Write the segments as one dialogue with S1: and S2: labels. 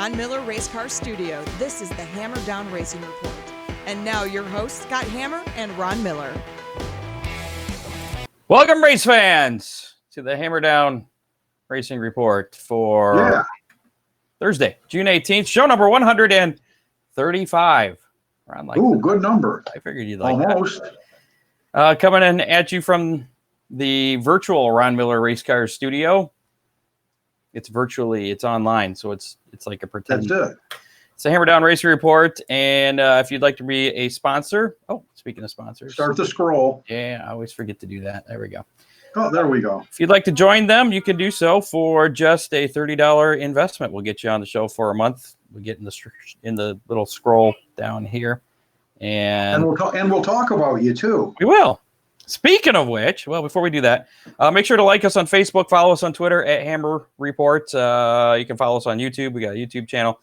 S1: Ron Miller Race Car Studio, this is the Hammer Down Racing Report. And now your hosts, Scott Hammer and Ron Miller.
S2: Welcome, race fans, to the Hammer Down Racing Report for Thursday, June 18th, show number 135.
S3: Ooh, good number.
S2: I figured you'd like
S3: Almost.
S2: that. Coming in at you from the virtual Ron Miller Race Car Studio. It's online, so it's like a pretend.
S3: That's it.
S2: It's the Hammer Down Racing Report, and if you'd like to be a sponsor, speaking of sponsors,
S3: Start the scroll.
S2: Yeah, I always forget to do that. There we go.
S3: Oh, there we go.
S2: If you'd like to join them, you can do so for just a $30 investment. We'll get you on the show for a month. We'll get in the little scroll down here, and
S3: we'll talk about you too.
S2: We will. Speaking of which, well, before we do that, make sure to like us on Facebook, follow us on Twitter at Hammer Report. You can follow us on YouTube. We got a YouTube channel,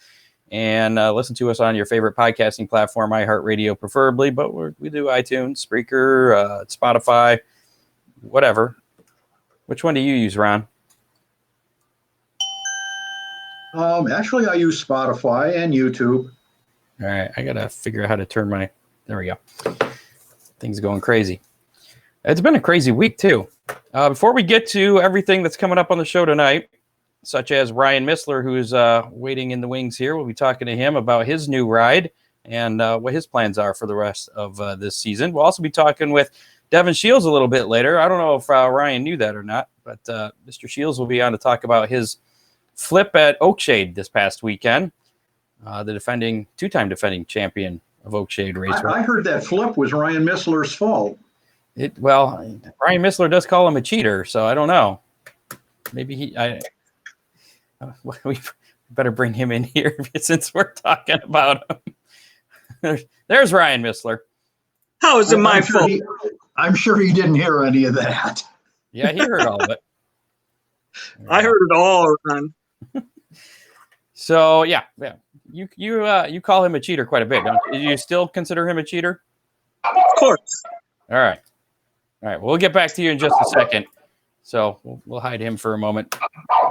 S2: and listen to us on your favorite podcasting platform, iHeartRadio preferably, but we do iTunes, Spreaker, Spotify, whatever. Which one do you use, Ron?
S3: Actually, I use Spotify and YouTube.
S2: All right, I gotta figure out how to turn my. There we go. Things are going crazy. It's been a crazy week too. Before we get to everything that's coming up on the show tonight, such as Ryan Missler, who's waiting in the wings here, we'll be talking to him about his new ride and what his plans are for the rest of this season. We'll also be talking with Devin Shiels a little bit later. I don't know if Ryan knew that or not, but Mr. Shiels will be on to talk about his flip at Oakshade this past weekend. The two-time defending champion of Oakshade Raceway.
S3: I heard that flip was Ryan Missler's fault.
S2: Ryan Missler does call him a cheater, so I don't know. Maybe we better bring him in here since we're talking about him. There's Ryan Missler.
S4: How is it my fault?
S3: I'm sure he didn't hear any of that.
S2: Yeah, he heard all of it.
S4: I heard it all, Ron.
S2: So yeah. You call him a cheater quite a bit, don't you? Do you still consider him a cheater?
S4: Of course.
S2: All right. We'll get back to you in just a second. So we'll hide him for a moment.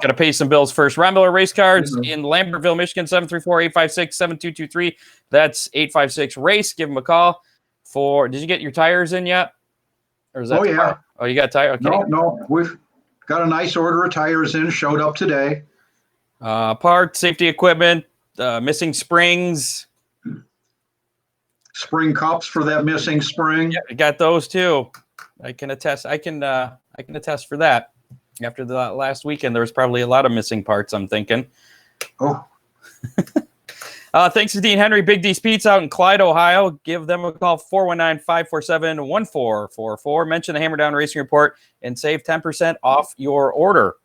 S2: Got to pay some bills first. Ron Miller Race Cards in Lambertville, Michigan, 734-856-7223. That's 856-RACE. Give him a call. Did you get your tires in yet? Or is that
S3: yeah.
S2: Oh, you got tires? Okay.
S3: No. We've got a nice order of tires in. Showed up today.
S2: Parts, safety equipment, missing springs.
S3: Spring cups for that missing spring.
S2: Yeah, I got those too. I can attest. I can attest for that. After the last weekend, there was probably a lot of missing parts, I'm thinking.
S3: Oh.
S2: Thanks to Dean Henry, Big D's Pizza out in Clyde, Ohio. Give them a call, 419-547-1444. Mention the Hammer Down Racing Report and save 10% off your order.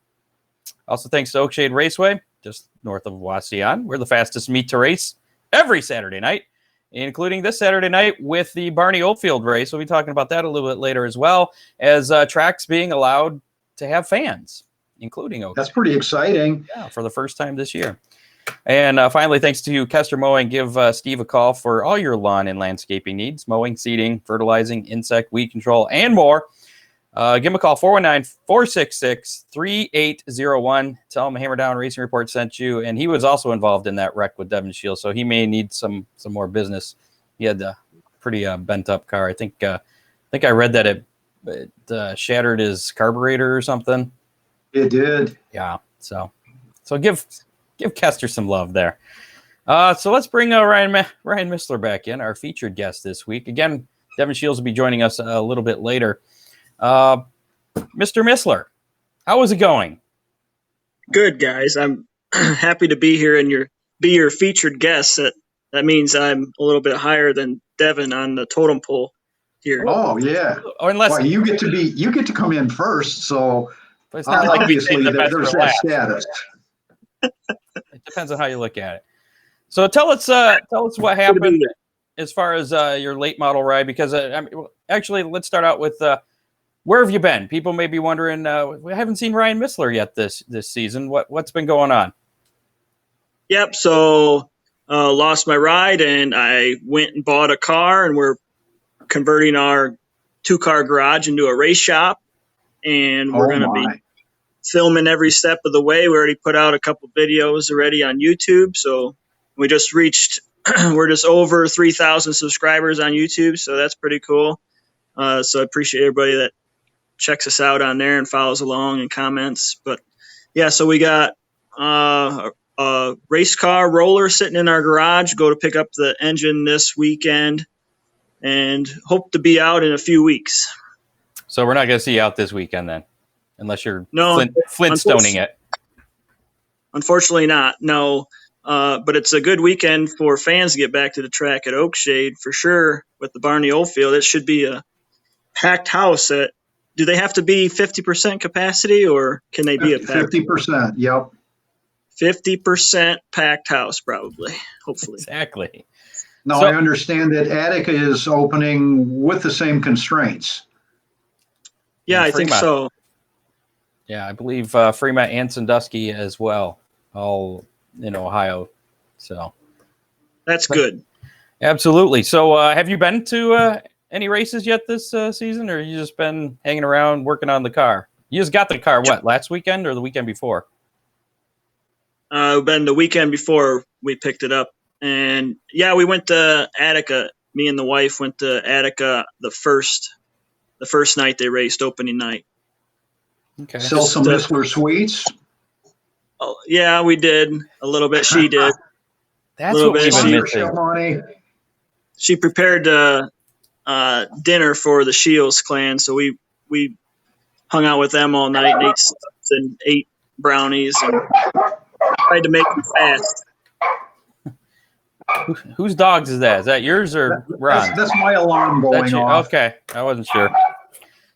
S2: Also, thanks to Oakshade Raceway, just north of Wasion. We're the fastest meet to race every Saturday night, including this Saturday night with the Barney Oldfield race. We'll be talking about that a little bit later, as well as tracks being allowed to have fans, including Oakshade.
S3: That's pretty exciting.
S2: Yeah, for the first time this year. And finally, thanks to Kester Mowing, give Steve a call for all your lawn and landscaping needs, mowing, seeding, fertilizing, insect, weed control, and more. Give him a call, 419-466-3801. Tell him Hammer Down Racing Report sent you. And he was also involved in that wreck with Devin Shiels, so he may need some more business. He had a pretty bent up car. I think I read that it shattered his carburetor or something.
S3: It did.
S2: Yeah. So give Kester some love there. So let's bring Ryan Missler back in, our featured guest this week. Again, Devin Shiels will be joining us a little bit later. Mr. Missler, how is it going?
S4: Good, guys. I'm happy to be here and be your featured guest. That means I'm a little bit higher than Devin on the totem pole here.
S3: Oh yeah.
S2: Or unless
S3: you get to come in first, so
S2: it's not like
S3: obviously there's that status.
S2: It depends on how you look at it. So tell us what happened as far as your late model ride, because actually let's start out with where have you been? People may be wondering. We haven't seen Ryan Missler yet this season. What's been going on?
S4: Yep. So lost my ride, and I went and bought a car, and we're converting our 2-car garage into a race shop, and we're going to be filming every step of the way. We already put out a couple videos already on YouTube. So we just reached, we're just over 3,000 subscribers on YouTube. So that's pretty cool. So I appreciate everybody that checks us out on there and follows along and comments. But yeah, so we got a race car roller sitting in our garage. Go to pick up the engine this weekend and hope to be out in a few weeks.
S2: So we're not going to see you out this weekend then, unless you're
S4: No,
S2: Flintstoning it.
S4: Unfortunately not, no. But it's a good weekend for fans to get back to the track at Oakshade for sure with the Barney Oldfield. It should be a packed house. Do they have to be 50% capacity or can they be a packed?
S3: 50%, yep.
S4: 50% packed house, probably, hopefully.
S2: Exactly.
S3: Now,
S2: So-
S3: I understand that Attica is opening with the same constraints.
S4: Yeah,
S2: And
S4: I think
S2: Fremont.
S4: so.
S2: Yeah, I believe Fremont and Sandusky as well, all in Ohio. So
S4: That's good.
S2: absolutely. So have you been to any races yet this season, or you just been hanging around working on the car? You just got the car, what, last weekend or the weekend before?
S4: Been the weekend before we picked it up. And yeah, we went to Attica. Me and the wife went to Attica the first night they raced, opening night.
S2: Okay.
S3: Sell some Missler sweets.
S4: Oh, yeah, we did a little bit. She did.
S2: That's
S4: little
S2: what we've
S4: bit.
S2: been
S3: Sponsorship
S2: missing.
S3: money.
S4: She prepared dinner for the Shiels clan, so we hung out with them all night and ate stuffs and ate brownies and tried to make them fast.
S2: Whose dogs is that? Is that yours or Ron?
S3: That's my alarm going
S2: That's you?
S3: off.
S2: Okay, I wasn't sure.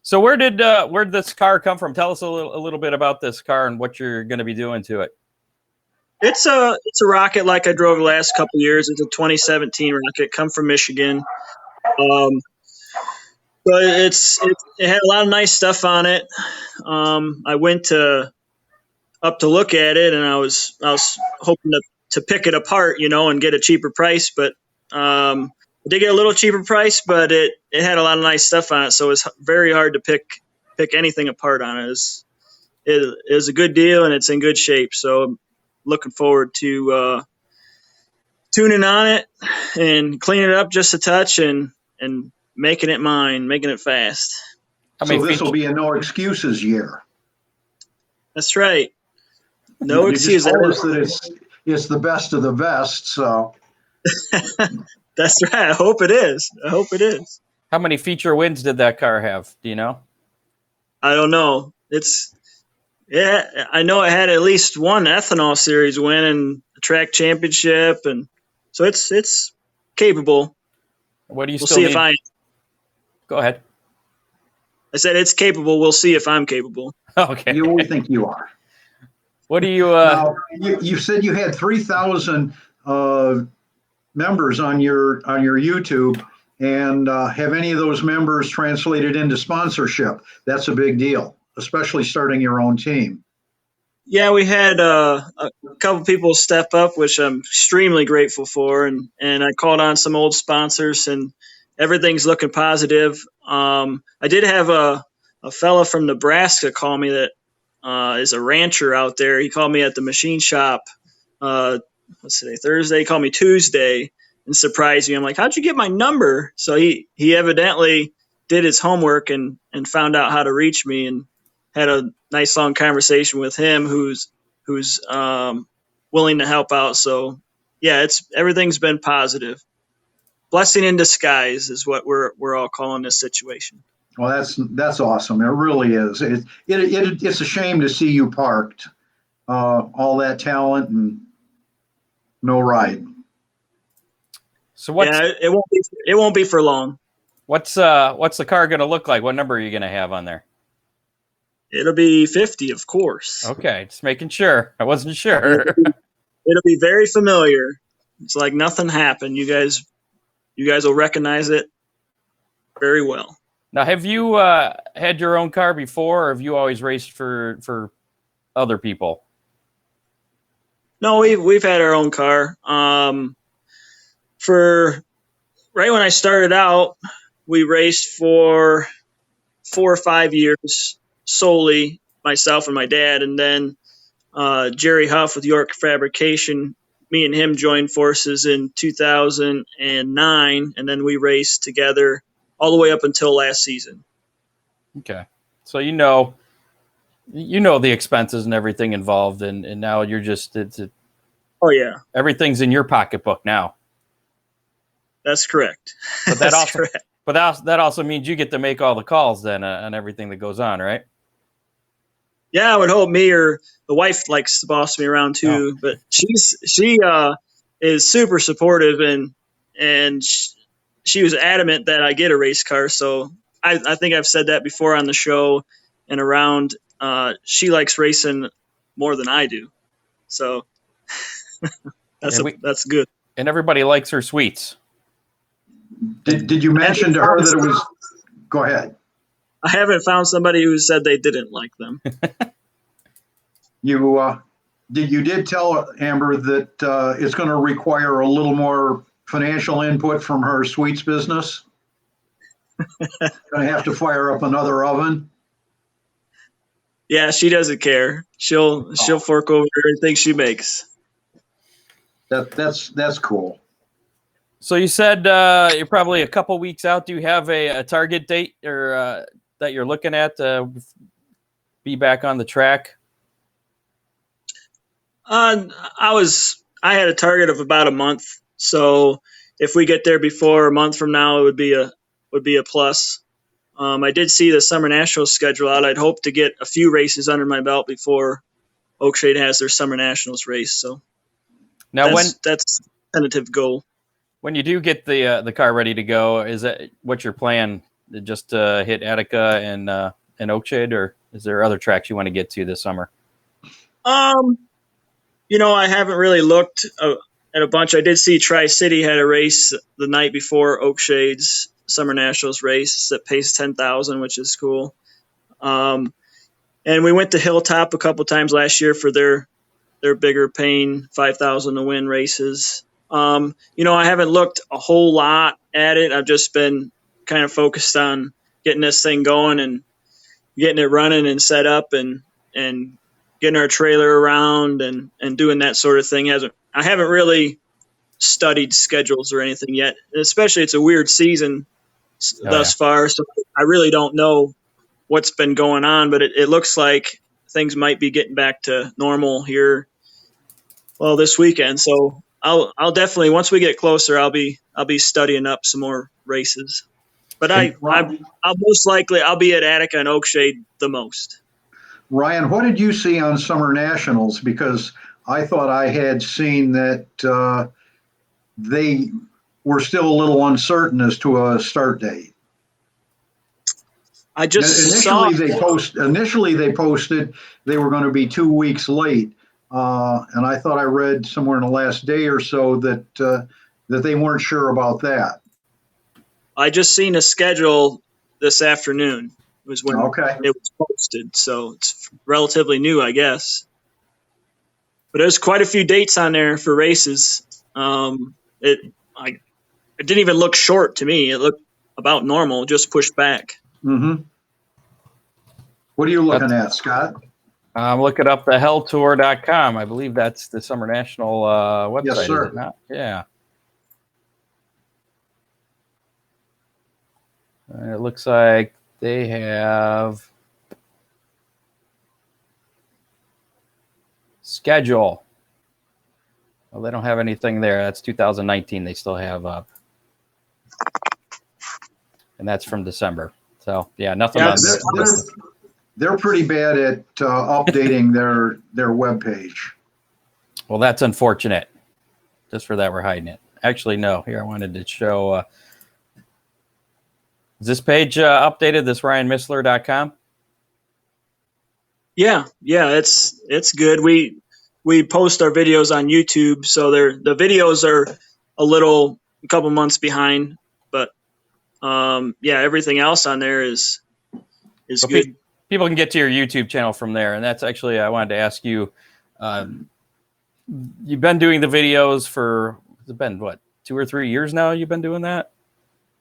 S2: So where did this car come from? Tell us a little bit about this car and what you're going to be doing to it.
S4: It's a rocket like I drove the last couple of years. It's a 2017 rocket, come from Michigan. But it had a lot of nice stuff on it. I went up to look at it, and I was hoping to pick it apart, and get a cheaper price. But I did get a little cheaper price, but it had a lot of nice stuff on it, so it's very hard to pick anything apart on it. It is a good deal, and it's in good shape. So I'm looking forward to tuning on it and cleaning it up just a touch and making it mine, making it fast.
S3: So this will be a no excuses year.
S4: That's right. No
S3: You
S4: excuse.
S3: just told us that it's the best of the best. So
S4: That's right. I hope it is.
S2: How many feature wins did that car have? Do you know?
S4: I don't know. I know it had at least one ethanol series win and a track championship, and so it's capable.
S2: What do you
S4: We'll
S2: still
S4: see
S2: need?
S4: if I
S2: Go ahead.
S4: said it's capable. We'll see if I'm capable.
S2: Okay.
S3: you think you are.
S2: What do you?
S3: Now, you said you had 3,000 members on your YouTube, and have any of those members translated into sponsorship? That's a big deal, especially starting your own team.
S4: Yeah, we had a couple people step up, which I'm extremely grateful for, and I called on some old sponsors, and everything's looking positive. I did have a fella from Nebraska call me that is a rancher out there. He called me at the machine shop. What's today? Thursday. He called me Tuesday and surprised me. I'm like, how'd you get my number? So he evidently did his homework and found out how to reach me, and had a nice long conversation with him who's willing to help out. So yeah, everything's been positive. Blessing in disguise is what we're all calling this situation.
S3: Well, that's awesome. It really is. It's a shame to see you parked. All that talent and no ride.
S2: So what's
S4: it won't be for long.
S2: what's the car going to look like? What number are you going to have on there?
S4: It'll be 50, of course.
S2: Okay, just making sure. I wasn't sure.
S4: It'll be very familiar. It's like nothing happened. You guys will recognize it very well.
S2: Now, have you had your own car before, or have you always raced for other people?
S4: No, we've had our own car. For right when I started out, we raced for 4 or 5 years solely myself and my dad, and then Jerry Huff with York Fabrication. Me and him joined forces in 2009, and then we raced together all the way up until last season.
S2: Okay. So you know the expenses and everything involved, and now you're just
S4: Oh yeah,
S2: everything's in your pocketbook now.
S4: that's correct.
S2: But that
S4: That's
S2: also that also means you get to make all the calls then on everything that goes on, right?
S4: Yeah, I would hope me or the wife likes to boss me around too, but she is super supportive and she was adamant that I get a race car. So I think I've said that before on the show and around. She likes racing more than I do, so that's good.
S2: And everybody likes her sweets.
S3: Did you mention to her that it was? Go ahead.
S4: I haven't found somebody who said they didn't like them.
S3: You did tell Amber that it's going to require a little more financial input from her sweets business. Going to have to fire up another oven.
S4: Yeah, she doesn't care. She'll fork over everything she makes.
S3: That's cool.
S2: So you said you're probably a couple weeks out. Do you have a target date or that you're looking at to be back on the track?
S4: I had a target of about a month. So if we get there before a month from now, it would be a plus. I did see the Summer Nationals schedule out. I'd hope to get a few races under my belt before Oakshade has their Summer Nationals race. So
S2: now,
S4: that's tentative goal.
S2: When you do get the car ready to go, is that what's your plan? Just hit Attica and Oakshade, or is there other tracks you want to get to this summer?
S4: I haven't really looked at a bunch. I did see Tri-City had a race the night before Oakshade's Summer Nationals race that pays 10,000, which is cool. And we went to Hilltop a couple times last year for their bigger paying 5,000 to win races. I haven't looked a whole lot at it. I've just been kind of focused on getting this thing going and getting it running and set up and getting our trailer around and doing that sort of thing. I haven't really studied schedules or anything yet, especially it's a weird season thus far. So I really don't know what's been going on, but it looks like things might be getting back to normal here. Well, this weekend. So I'll definitely, once we get closer, I'll be studying up some more races, but I'll most likely I'll be at Attica and Oakshade the most.
S3: Ryan, what did you see on Summer Nationals? Because I thought I had seen that they were still a little uncertain as to a start date.
S4: I just
S3: initially they posted they were going to be 2 weeks late, and I thought I read somewhere in the last day or so that they weren't sure about that.
S4: I just seen a schedule this afternoon. Was when it was posted, so it's relatively new, I guess. But there's quite a few dates on there for races. It didn't even look short to me. It looked about normal, just pushed back.
S3: Mm-hmm. What are you looking at, Scott?
S2: I'm looking up the helltour.com. I believe that's the Summer National website.
S3: Yes, sir.
S2: Is it not? Yeah. It looks like they have schedule. Well, they don't have anything there. That's 2019. They still have up. And that's from December. So, yeah, nothing on this.
S3: They're pretty bad at updating their webpage.
S2: Well, that's unfortunate. Just for that, we're hiding it. Actually, no. Here, I wanted to show... is this page updated, this RyanMissler.com?
S4: Yeah, it's good. We post our videos on YouTube, so the videos are a couple months behind, but everything else on there is
S2: so
S4: good.
S2: People can get to your YouTube channel from there, and that's actually I wanted to ask you. You've been doing the videos for it's been what 2 or 3 years now? You've been doing that?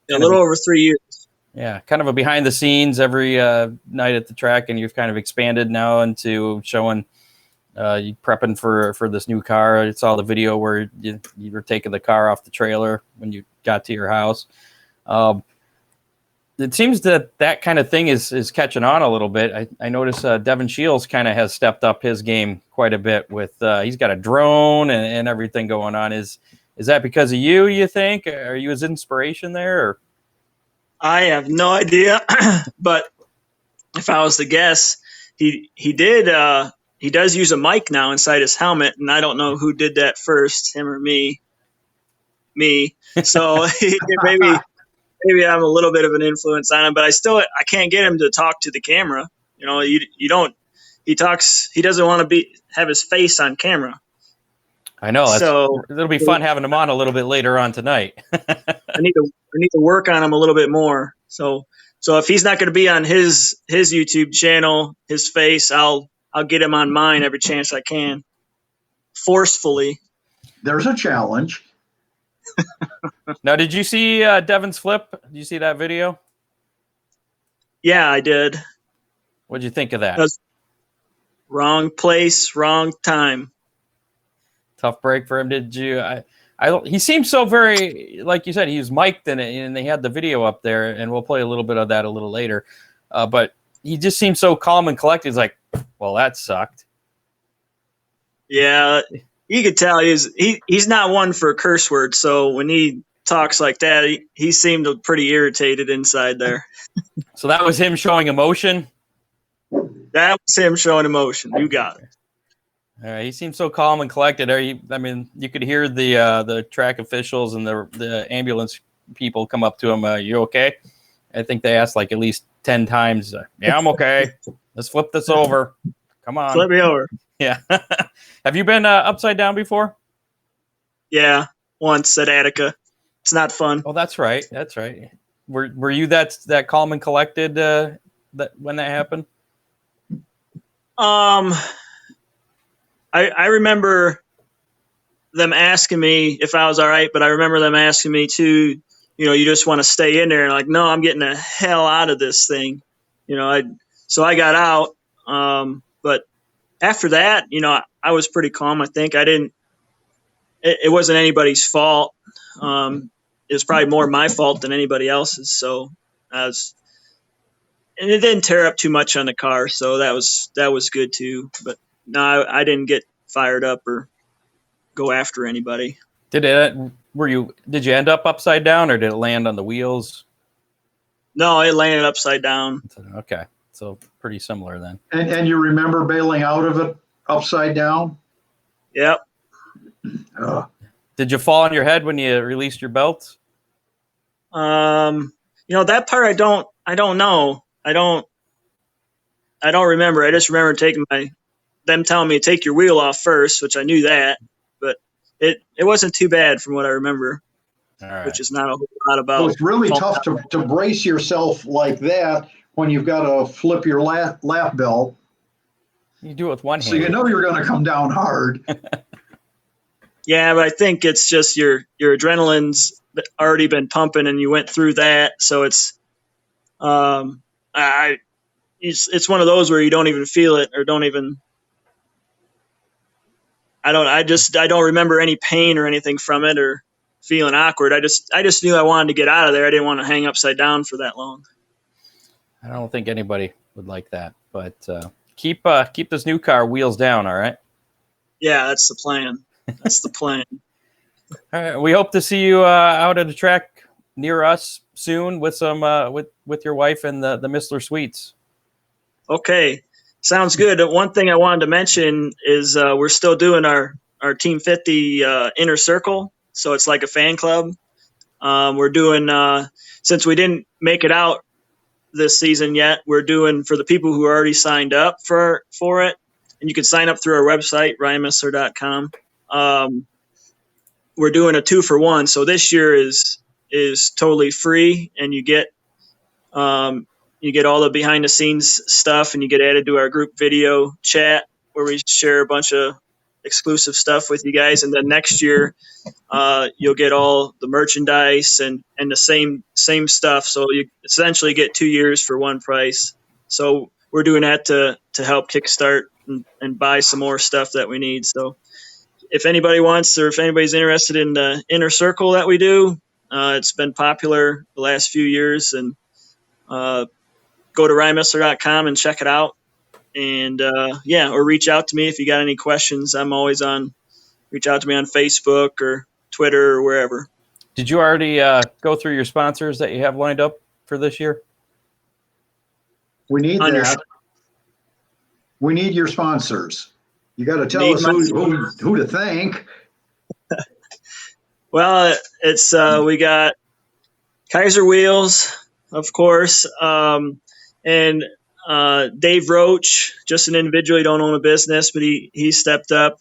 S4: A little over 3 years.
S2: Yeah, kind of a behind the scenes every night at the track, and you've kind of expanded now into showing you prepping for this new car. I saw the video where you were taking the car off the trailer when you got to your house. It seems that kind of thing is catching on a little bit. I noticed Devin Shiels kind of has stepped up his game quite a bit with he's got a drone and everything going on. Is that because of you think? Are you his inspiration there? Or?
S4: I have no idea, but if I was to guess, he does use a mic now inside his helmet, and I don't know who did that first, him or me. So maybe I'm a little bit of an influence on him, but I can't get him to talk to the camera. You know, you don't. He doesn't want to have his face on camera.
S2: I know.
S4: So
S2: it'll be fun having him on a little bit later on tonight.
S4: I need to work on him a little bit more. So if he's not going to be on his YouTube channel, his face, I'll get him on mine every chance I can, forcefully.
S3: There's a challenge.
S2: Now, did you see Devin's flip? Did you see that video?
S4: Yeah, I did.
S2: What'd you think of that?
S4: Wrong place, wrong time.
S2: Tough break for him. Did you? He seems so very, like you said, he was mic'd in it, and they had the video up there, and we'll play a little bit of that a little later. But he just seems so calm and collected. He's like, well, that sucked.
S4: Yeah, you could tell he's not one for curse words. So when he talks like that, he seemed pretty irritated inside there.
S2: So that was him showing emotion?
S4: That was him showing emotion. You got it.
S2: He seems so calm and collected. You could hear the track officials and the ambulance people come up to him. You okay? I think they asked like at least 10 times. Yeah, I'm okay. Let's flip this over. Come on.
S4: Flip me over.
S2: Yeah. Have you been upside down before?
S4: Yeah, once at Attica. It's not fun.
S2: Oh, that's right. That's right. Were you that calm and collected when that happened?
S4: I remember them asking me if I was all right, but I remember them asking me too, you just want to stay in there. And like, no, I'm getting the hell out of this thing. So I got out. But after that, I was pretty calm. I think it wasn't anybody's fault. It was probably more my fault than anybody else's. So and it didn't tear up too much on the car. So that was good too. But no, I didn't get fired up or go after anybody.
S2: Did you end up upside down, or did it land on the wheels?
S4: No, it landed upside down.
S2: Okay, so pretty similar then.
S3: And you remember bailing out of it upside down?
S4: Yep.
S2: Did you fall on your head when you released your belt?
S4: That part I don't know. I don't remember. I just remember them telling me to take your wheel off first, which I knew that, but it wasn't too bad from what I remember. All right. Which is not a whole lot about.
S3: Well, it's really tough to brace yourself like that when you've got to flip your lap belt.
S2: You do it with one hand.
S3: So you're going to come down hard.
S4: Yeah, but I think it's just your adrenaline's already been pumping, and you went through that, so it's it's one of those where you don't even feel it, or don't even. I don't remember any pain or anything from it, or feeling awkward. I just knew I wanted to get out of there. I didn't want to hang upside down for that long.
S2: I don't think anybody would like that, but keep this new car wheels down. All right.
S4: Yeah, that's the plan. That's the plan.
S2: All right. We hope to see you out at a track near us soon with some with your wife and the Missler Suites.
S4: Okay. Sounds good. One thing I wanted to mention is we're still doing our Team 50 Inner Circle. So it's like a fan club. We're doing, since we didn't make it out this season yet, we're doing for the people who already signed up for it. And you can sign up through our website, ryanmissler.com. We're doing a 2-for-1. So this year is totally free, and you get all the behind the scenes stuff, and you get added to our group video chat where we share a bunch of exclusive stuff with you guys, and then next year you'll get all the merchandise and the same stuff. So you essentially get 2 years for one price. So we're doing that to help kickstart and buy some more stuff that we need. So if anybody wants, or if anybody's interested in the inner circle that we do, it's been popular the last few years, and go to ryanmissler.com and check it out. And or reach out to me if you got any questions. I'm always on. Reach out to me on Facebook or Twitter or wherever.
S2: Did you already go through your sponsors that you have lined up for this year?
S3: We need that. We need your sponsors. You got to tell us who to thank.
S4: Well, it's we got Kaiser Wheels, of course, and Dave Roach, just an individual. He don't own a business, but he stepped up.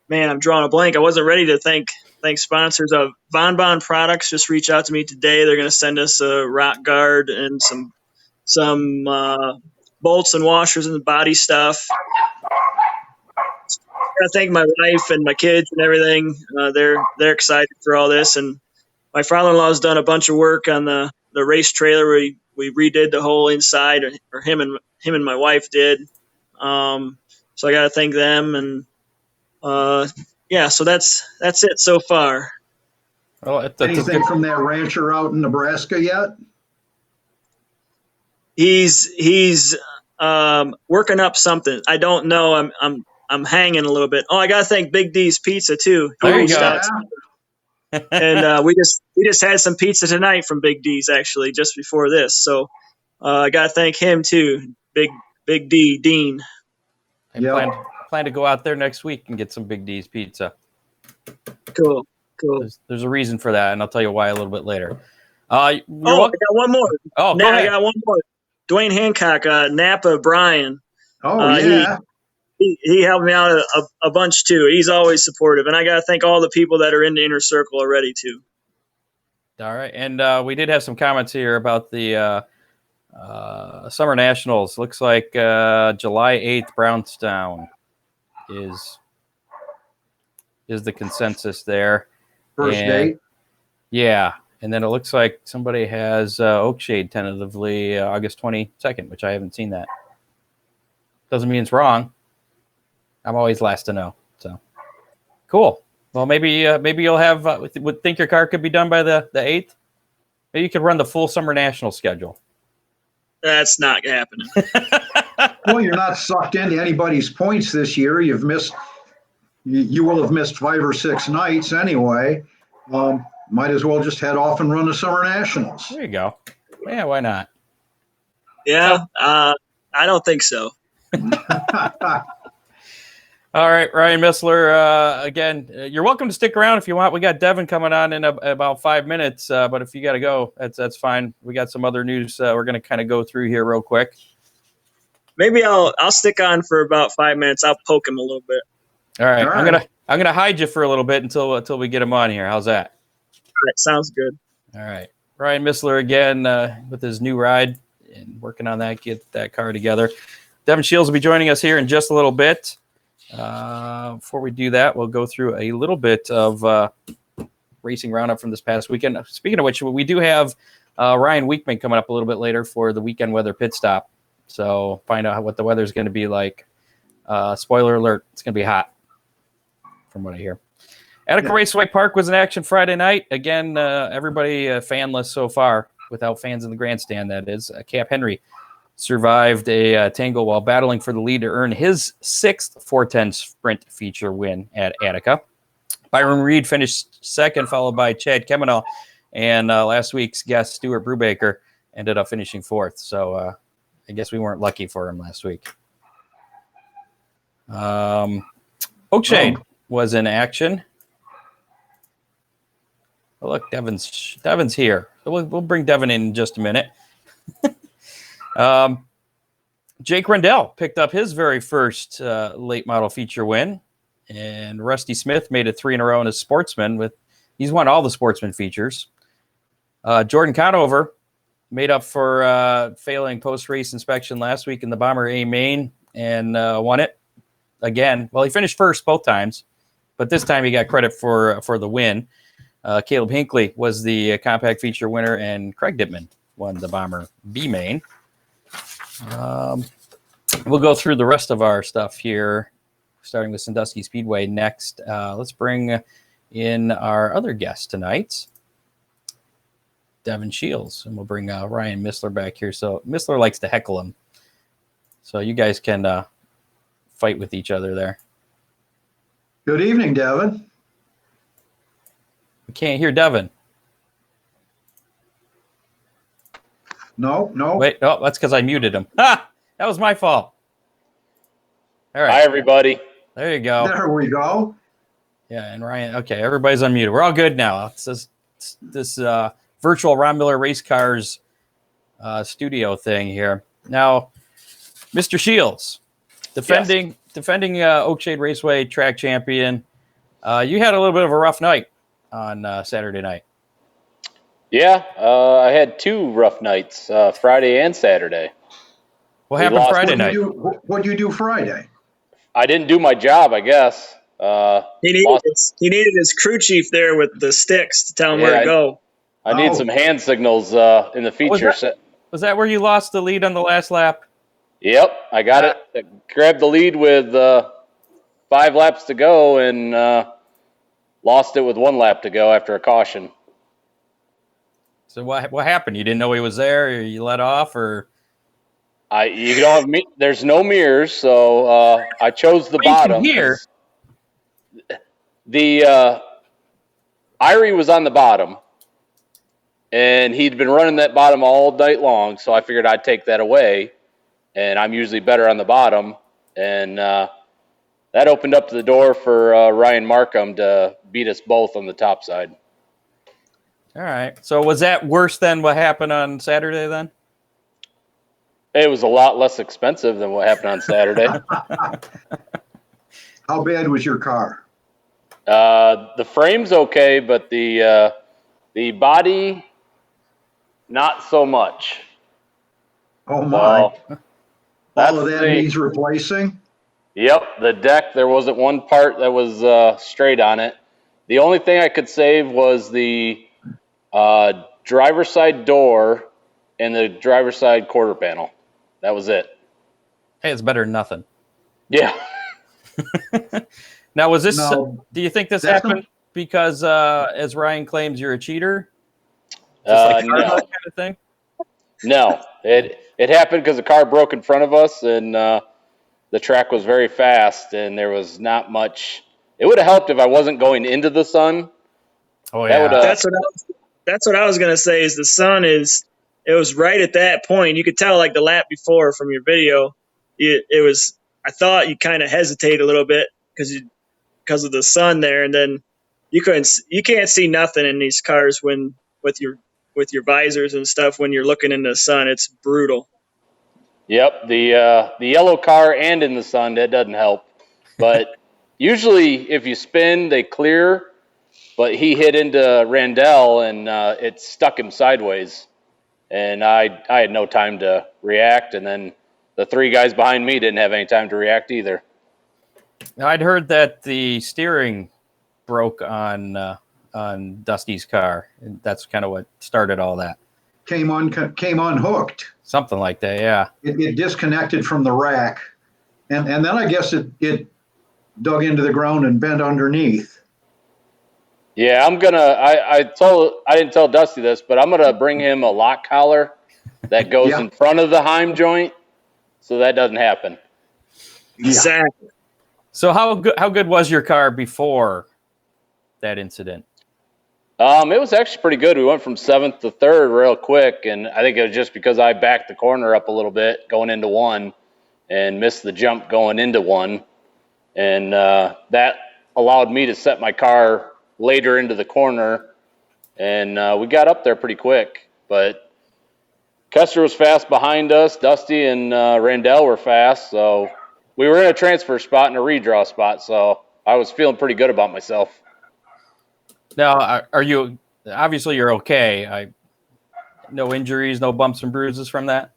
S4: Man, I'm drawing a blank. I wasn't ready to thank sponsors. Of Von Bon Products just reached out to me today. They're going to send us a rock guard and some bolts and washers and body stuff. I thank my wife and my kids and everything. They're excited for all this. And my father-in-law's done a bunch of work on the race trailer. We redid the whole inside, or him and my wife did. So I got to thank them. And so that's it so far.
S2: Well,
S3: anything from that rancher out in Nebraska yet?
S4: He's working up something. I don't know. I'm hanging a little bit. Oh, I gotta thank Big D's Pizza too.
S2: There you go.
S4: And we just had some pizza tonight from Big D's actually just before this. So I gotta thank him too, Big D Dean.
S2: I plan to go out there next week and get some Big D's pizza.
S4: Cool.
S2: There's a reason for that, and I'll tell you why a little bit later.
S4: I got one more.
S2: Oh,
S4: now I got one more. Dwayne Hancock, Napa Brian.
S3: Oh, yeah.
S4: He helped me out a bunch too. He's always supportive, and I got to thank all the people that are in the inner circle already too.
S2: All right, and we did have some comments here about the Summer Nationals. Looks like July 8th, Brownstown is the consensus there.
S3: First date.
S2: Yeah, and then it looks like somebody has Oakshade tentatively August 22nd, which I haven't seen that. Doesn't mean it's wrong. I'm always last to know. So cool. Well, maybe you'll have. Would think your car could be done by the 8th. Maybe you could run the full Summer National schedule.
S4: That's not happening.
S3: Well, you're not sucked into anybody's points this year. You will have missed 5 or 6 nights anyway. Might as well just head off and run the Summer Nationals.
S2: There you go. Yeah, why not?
S4: Yeah, I don't think so.
S2: All right, Ryan Missler, again, you're welcome to stick around if you want. We got Devin coming on in about 5 minutes, but if you got to go, that's fine. We got some other news we're going to kind of go through here real quick.
S4: Maybe I'll stick on for about 5 minutes. I'll poke him a little bit.
S2: All right. I'm gonna hide you for a little bit until we get him on here. How's that?
S4: All right, sounds good.
S2: All right, Ryan Missler again with his new ride and working on that, get that car together. Devin Shiels will be joining us here in just a little bit. Before we do that, we'll go through a little bit of racing roundup from this past weekend. Speaking of which, we do have Ryan Weekman coming up a little bit later for the weekend weather pit stop. So find out what the weather's going to be like. Spoiler alert, it's going to be hot from what I hear. Attica Raceway Park was in action Friday night. Again, everybody fanless so far, without fans in the grandstand, that is. Cap Henry survived a tangle while battling for the lead to earn his 6th 410 sprint feature win at Attica. Byron Reed finished second, followed by Chad Kemenal, and last week's guest, Stuart Brubaker, ended up finishing 4th. So I guess we weren't lucky for him last week. Oakshade was in action. Oh, look, Devin's here. So we'll bring Devin in just a minute. Jake Rendell picked up his very first late model feature win, and Rusty Smith made it 3 in a row in his sportsman. He's won all the sportsman features. Jordan Conover made up for failing post-race inspection last week in the Bomber A main and won it. again. Well, he finished first both times, but this time he got credit for the win. Caleb Hinckley was the compact feature winner, and Craig Dittman won the Bomber B main. We'll go through the rest of our stuff here, starting with Sandusky Speedway next. Let's bring in our other guest tonight, Devin Shiels, and we'll bring Ryan Missler back here. So Missler likes to heckle him, so you guys can fight with each other there.
S3: Good evening, Devin.
S2: We can't hear Devin.
S3: No.
S2: Wait, oh, that's because I muted him. Ha! That was my fault. All right.
S5: Hi, everybody.
S2: There you go.
S3: There we go.
S2: Yeah, and Ryan. Okay, everybody's unmuted. We're all good now. It's this virtual Ron Miller Race Cars studio thing here. Now, Mr. Shiels, defending Oakshade Raceway track champion. You had a little bit of a rough night on Saturday night.
S5: Yeah, I had 2 rough nights, Friday and Saturday.
S2: What happened Friday night?
S3: What'd you do Friday?
S5: I didn't do my job, I guess.
S4: He needed his crew chief there with the sticks to tell him where to go.
S5: I need some hand signals in the feature set.
S2: Was that where you lost the lead on the last lap?
S5: Yep, I got it. Grabbed the lead with 5 laps to go and lost it with 1 lap to go after a caution.
S2: So what happened? You didn't know he was there, or you let off, or?
S5: You don't have there's no mirrors, so I chose the bottom.
S2: Here.
S5: The Irie was on the bottom, and he'd been running that bottom all night long, so I figured I'd take that away, and I'm usually better on the bottom, and that opened up the door for Ryan Markham to beat us both on the top side.
S2: All right. So was that worse than what happened on Saturday then?
S5: It was a lot less expensive than what happened on Saturday.
S3: How bad was your car?
S5: The frame's okay, but the body, not so much.
S3: Oh my! All of that
S5: the,
S3: needs replacing.
S5: Yep, the deck. There wasn't one part that was straight on it. The only thing I could save was the driver's side door and the driver's side quarter panel. That was it.
S2: Hey, it's better than nothing.
S5: Yeah.
S2: Now, was this? Do you think this happened because, as Ryan claims, you're a cheater? Like
S5: No.
S2: kind of thing?
S5: No, it happened because the car broke in front of us, and the track was very fast, and there was not much. It would have helped if I wasn't going into the sun.
S2: Oh yeah,
S4: that's what I was gonna say. Is the sun is? It was right at that point. You could tell, like the lap before from your video. It was. I thought you kind of hesitate a little bit because of the sun there, and then you can't see nothing in these cars when with your visors and stuff when you're looking in the sun. It's brutal.
S5: Yep, the yellow car and in the sun, that doesn't help. But usually, if you spin, they clear. But he hit into Randall, and it stuck him sideways. And I had no time to react, and then the 3 guys behind me didn't have any time to react either.
S2: I'd heard that the steering broke on Dusty's car, and that's kind of what started all that.
S3: Came unhooked.
S2: Something like that, yeah.
S3: It disconnected from the rack, and then I guess it dug into the ground and bent underneath.
S5: Yeah, I'm gonna. I didn't tell Dusty this, but I'm gonna bring him a lock collar that goes in front of the Heim joint, so that doesn't happen.
S4: Exactly.
S2: So how good was your car before that incident?
S5: It was actually pretty good. We went from 7th to 3rd real quick, and I think it was just because I backed the corner up a little bit going into 1 and missed the jump going into 1, and that allowed me to set my car later into the corner, and we got up there pretty quick. But Custer was fast behind us. Dusty and Randall were fast, so we were in a transfer spot and a redraw spot, so I was feeling pretty good about myself.
S2: Now, are you obviously you're okay? No injuries, no bumps and bruises from that?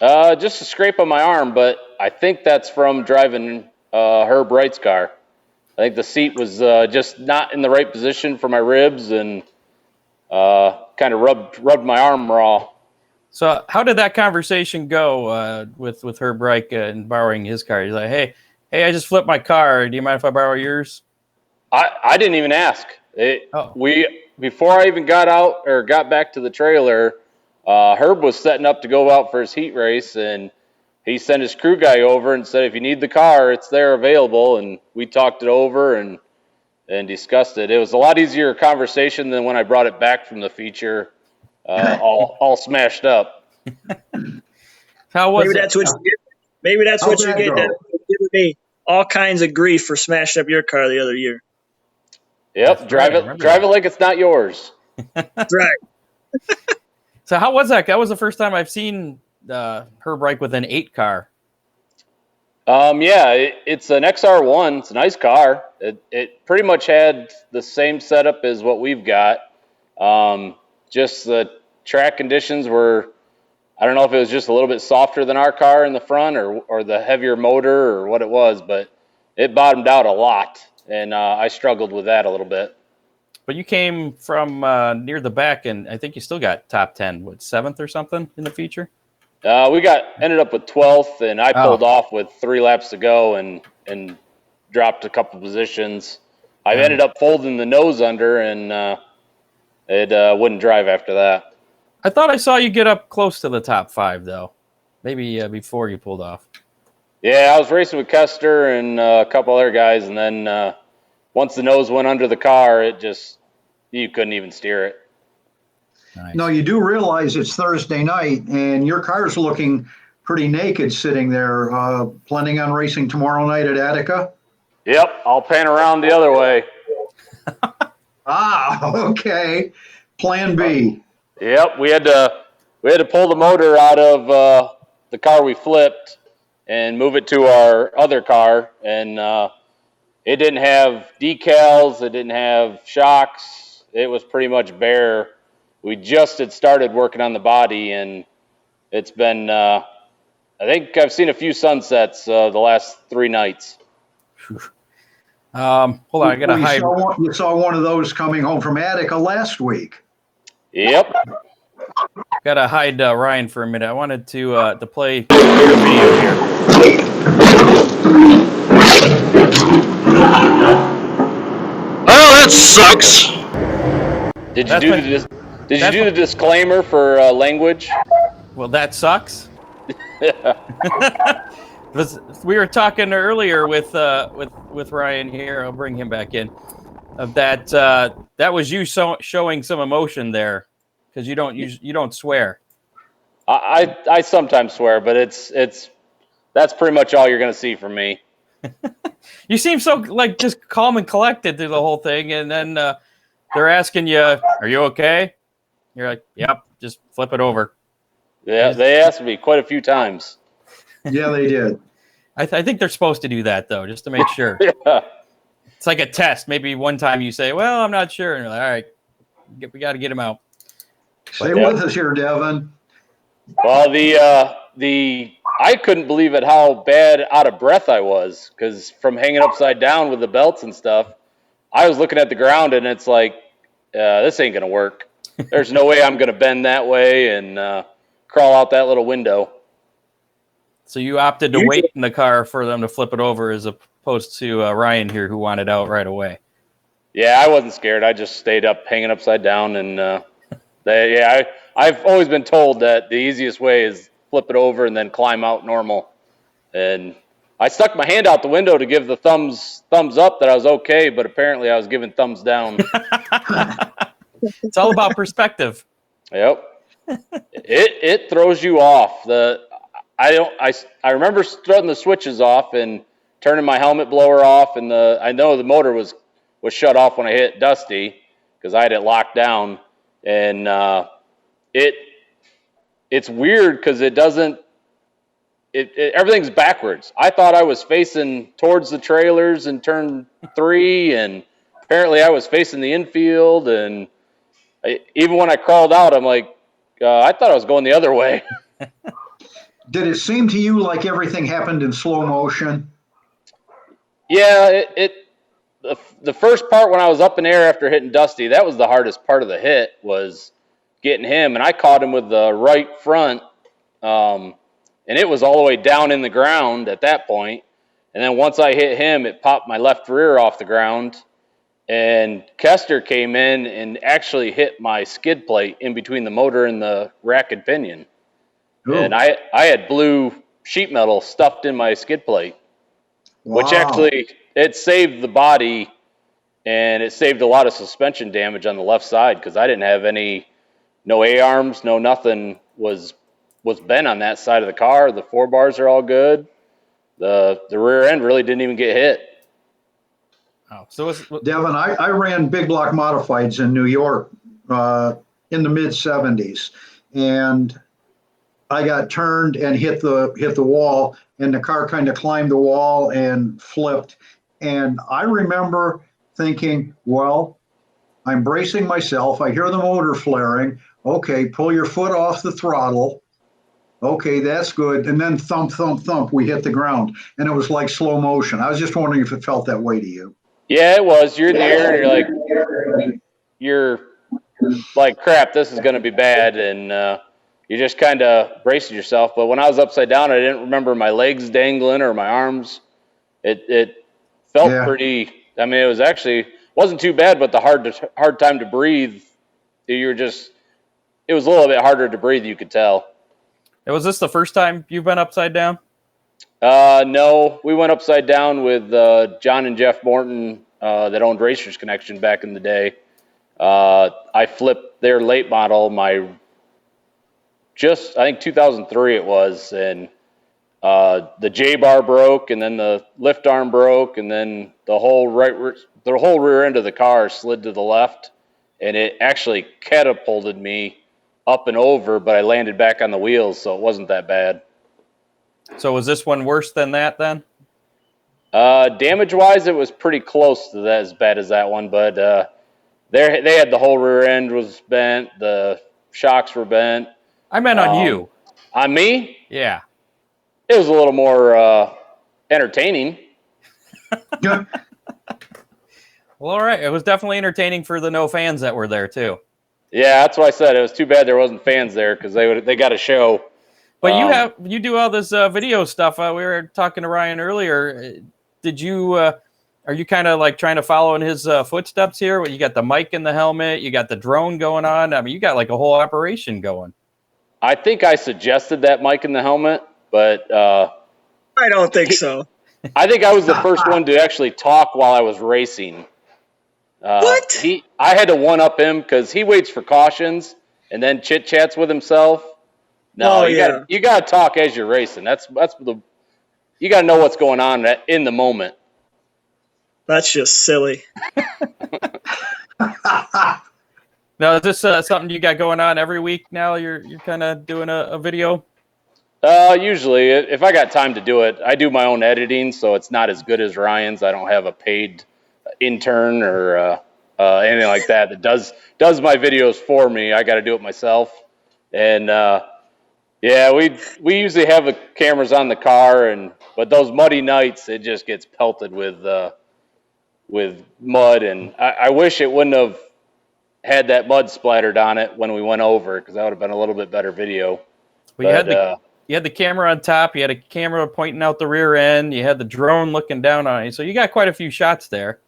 S5: Just a scrape on my arm, but I think that's from driving Herb Wright's car. I think the seat was just not in the right position for my ribs, and kind of rubbed my arm raw.
S2: So how did that conversation go with Herb Reich and borrowing his car? He's like, hey, I just flipped my car. Do you mind if I borrow yours?
S5: I didn't even ask. Before I even got out or got back to the trailer, Herb was setting up to go out for his heat race, and he sent his crew guy over and said, if you need the car, it's there available. And we talked it over and discussed it. It was a lot easier conversation than when I brought it back from the feature, all smashed up.
S2: How was
S4: Maybe
S2: it?
S4: that's what you get. Maybe that's what you get. Giving me all kinds of grief for smashing up your car the other year.
S5: Yep, drive it like it's not yours.
S4: Right.
S2: So how was that? That was the first time I've seen Herb Reich with an 8 car.
S5: Yeah, it's an XR1. It's a nice car. It pretty much had the same setup as what we've got. Just the track conditions were, I don't know if it was just a little bit softer than our car in the front or the heavier motor or what it was, but it bottomed out a lot, and I struggled with that a little bit.
S2: But you came from near the back, and I think you still got top 10, 7th or something in the feature?
S5: We ended up with 12th, and I pulled off with 3 laps to go and dropped a couple positions. I ended up folding the nose under, and it wouldn't drive after that.
S2: I thought I saw you get up close to the top 5, though. Maybe before you pulled off.
S5: Yeah, I was racing with Kester and a couple other guys, and then once the nose went under the car, you couldn't even steer it.
S2: Nice.
S3: No, you do realize it's Thursday night, and your car's looking pretty naked sitting there. Planning on racing tomorrow night at Attica?
S5: Yep, I'll pan around the other way.
S3: Okay. Plan B.
S5: Yep, we had to pull the motor out of the car we flipped and move it to our other car, and it didn't have decals, it didn't have shocks, it was pretty much bare. We just had started working on the body, and it's been, I think I've seen a few sunsets the last 3 nights.
S2: Hold on, I gotta hide.
S3: You saw one of those coming home from Attica last week.
S5: Yep.
S2: Gotta hide Ryan for a minute. I wanted to play your video here.
S6: Oh, that sucks.
S5: Did you do the disclaimer for language?
S2: Well, that sucks. We were talking earlier with Ryan here. I'll bring him back in. That was you showing some emotion there, because you don't swear.
S5: I sometimes swear, but that's pretty much all you're gonna see from me.
S2: You seem so just calm and collected through the whole thing, and then they're asking you, "Are you okay?" You're like, "Yep, just flip it over."
S5: Yeah, they asked me quite a few times.
S3: Yeah, they did.
S2: I think they're supposed to do that, though, just to make sure.
S5: Yeah.
S2: It's like a test. Maybe one time you say, "Well, I'm not sure," and you're like, "All right, we got to get him out."
S3: Stay with us here, Devin.
S5: Well, I couldn't believe it how bad out of breath I was, because from hanging upside down with the belts and stuff, I was looking at the ground, and it's like, this ain't gonna work. There's no way I'm gonna bend that way and crawl out that little window.
S2: So you opted to wait in the car for them to flip it over, as opposed to Ryan here, who wanted out right away.
S5: Yeah, I wasn't scared. I just stayed up, hanging upside down, and I've always been told that the easiest way is flip it over and then climb out normal. And I stuck my hand out the window to give the thumbs up that I was okay, but apparently I was giving thumbs down.
S2: It's all about perspective.
S5: Yep. It throws you off. I remember strutting the switches off and turning my helmet blower off, and I know the motor was shut off when I hit Dusty, because I had it locked down, and it's weird because it doesn't. Everything's backwards. I thought I was facing towards the trailers in turn 3, and apparently I was facing the infield, and even when I crawled out, I'm like, I thought I was going the other way.
S3: Did it seem to you like everything happened in slow motion?
S5: Yeah, the first part when I was up in air after hitting Dusty, that was the hardest part of the hit, was getting him, and I caught him with the right front, and it was all the way down in the ground at that point. And then once I hit him, it popped my left rear off the ground, and Kester came in and actually hit my skid plate in between the motor and the rack and pinion.
S3: Ooh.
S5: And I had blue sheet metal stuffed in my skid plate, which
S3: Wow.
S5: actually, it saved the body, and it saved a lot of suspension damage on the left side, because I didn't have no A-arms, no nothing was bent on that side of the car. The 4 bars are all good. The rear end really didn't even get hit.
S2: Oh, so
S3: Devin, I ran big block modifieds in New York in the mid 70s, and I got turned and hit the wall, and the car kind of climbed the wall and flipped. And I remember thinking, well, I'm bracing myself. I hear the motor flaring. Okay, pull your foot off the throttle. Okay, that's good. And then thump, thump, thump, we hit the ground. And it was like slow motion. I was just wondering if it felt that way to you.
S5: Yeah, it was. You're in the air, and you're like, crap, this is going to be bad. And you just kind of bracing yourself. But when I was upside down, I didn't remember my legs dangling or my arms. It felt pretty, I mean, it wasn't too bad, but the hard time to breathe, it was a little bit harder to breathe, you could tell.
S2: was this the first time you've been upside down?
S5: No, we went upside down with John and Jeff Morton that owned Racers Connection back in the day. I flipped their late model, I think 2003 it was, and the J-bar broke, and then the lift arm broke, and then the whole rear end of the car slid to the left, and it actually catapulted me up and over, but I landed back on the wheels, so it wasn't that bad.
S2: So was this one worse than that then?
S5: Damage-wise, it was pretty close to that, as bad as that one, but they had the whole rear end was bent, the shocks were bent.
S2: I meant on you.
S5: On me?
S2: Yeah.
S5: It was a little more entertaining.
S3: Yeah.
S2: Well, all right. It was definitely entertaining for the no fans that were there too.
S5: Yeah, that's what I said. It was too bad there wasn't fans there, because they got a show.
S2: But you do all this video stuff. We were talking to Ryan earlier. Did you? Are you kind of like trying to follow in his footsteps here? You got the mic in the helmet. You got the drone going on. I mean, you got like a whole operation going.
S5: I think I suggested that mic in the helmet, but
S4: I don't think so.
S5: I think I was the first one to actually talk while I was racing.
S4: What?
S5: I had to one-up him, because he waits for cautions and then chit-chats with himself. No, you got to talk as you're racing. You got to know what's going on in the moment.
S4: That's just silly.
S2: Now, is this something you got going on every week now? You're kind of doing a video?
S5: Usually, if I got time to do it. I do my own editing, so it's not as good as Ryan's. I don't have a paid intern or anything like that does my videos for me. I got to do it myself. And yeah, we usually have the cameras on the car, but those muddy nights, it just gets pelted with mud, and I wish it wouldn't have had that mud splattered on it when we went over, because that would have been a little bit better video.
S2: Well, you had the camera on top, you had a camera pointing out the rear end, you had the drone looking down on you, so you got quite a few shots there.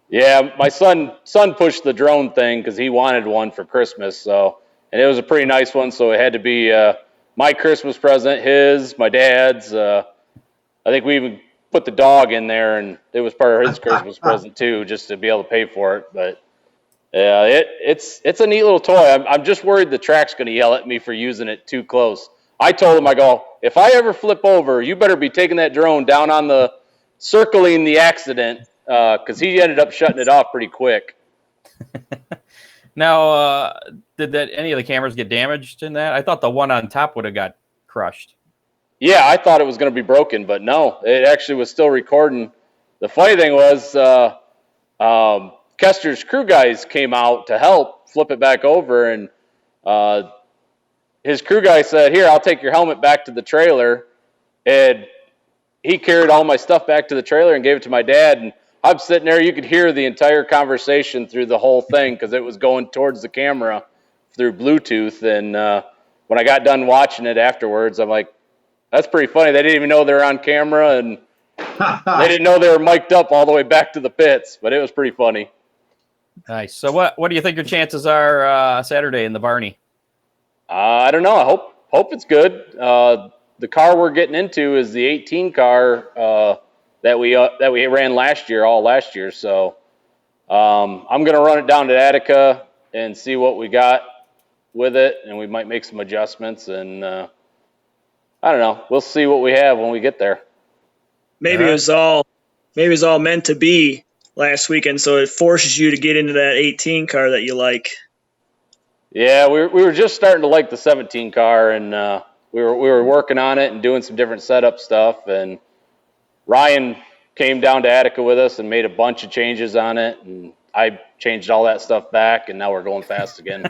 S5: Yeah, my son pushed the drone thing because he wanted one for Christmas, and it was a pretty nice one, so it had to be my Christmas present, his, my dad's. I think we even put the dog in there, and it was part of his Christmas present too, just to be able to pay for it. But yeah, it's a neat little toy. I'm just worried the track's going to yell at me for using it too close. I told him, I go, if I ever flip over, you better be taking that drone down on the circling the accident, because he ended up shutting it off pretty quick.
S2: Now, did any of the cameras get damaged in that? I thought the one on top would have got crushed.
S5: Yeah, I thought it was going to be broken, but no, it actually was still recording. The funny thing was, Kester's crew guys came out to help flip it back over, and his crew guy said, "Here, I'll take your helmet back to the trailer." And he carried all my stuff back to the trailer and gave it to my dad. And I'm sitting there. You could hear the entire conversation through the whole thing because it was going towards the camera through Bluetooth. And when I got done watching it afterwards, I'm like, that's pretty funny. They didn't even know they were on camera, and they didn't know they were mic'd up all the way back to the pits. But it was pretty funny.
S2: Nice. So what do you think your chances are Saturday in the Barney?
S5: I don't know. I hope it's good. The car we're getting into is the 18 car that we ran last year. So I'm gonna run it down to Attica and see what we got with it, and we might make some adjustments. And I don't know. We'll see what we have when we get there.
S4: Maybe it was all meant to be last weekend, so it forces you to get into that 18 car that you like.
S5: Yeah, we were just starting to like the 17 car, and we were working on it and doing some different setup stuff. And Ryan came down to Attica with us and made a bunch of changes on it, and I changed all that stuff back, and now we're going fast again.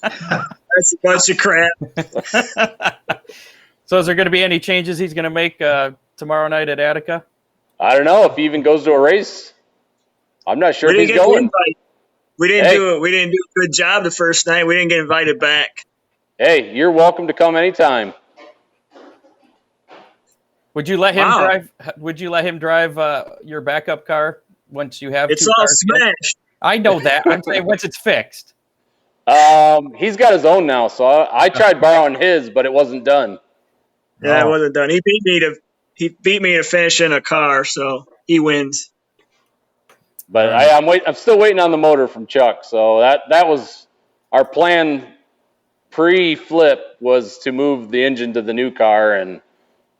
S4: That's a bunch of crap.
S2: So is there going to be any changes he's going to make tomorrow night at Attica?
S5: I don't know if he even goes to a race. I'm not sure if he's going.
S4: We didn't do a good job the first night. We didn't get invited back.
S5: Hey, you're welcome to come anytime.
S2: Would you let him drive? Would you let him drive your backup car once you have?
S4: It's
S2: two
S4: all
S2: cars
S4: smashed.
S2: I know that. I'm saying once it's fixed.
S5: He's got his own now, so I tried borrowing his, but it wasn't done.
S4: Yeah, it wasn't done. He beat me to finish in a car, so he wins.
S5: But I'm still waiting on the motor from Chuck. So that was our plan pre-flip, was to move the engine to the new car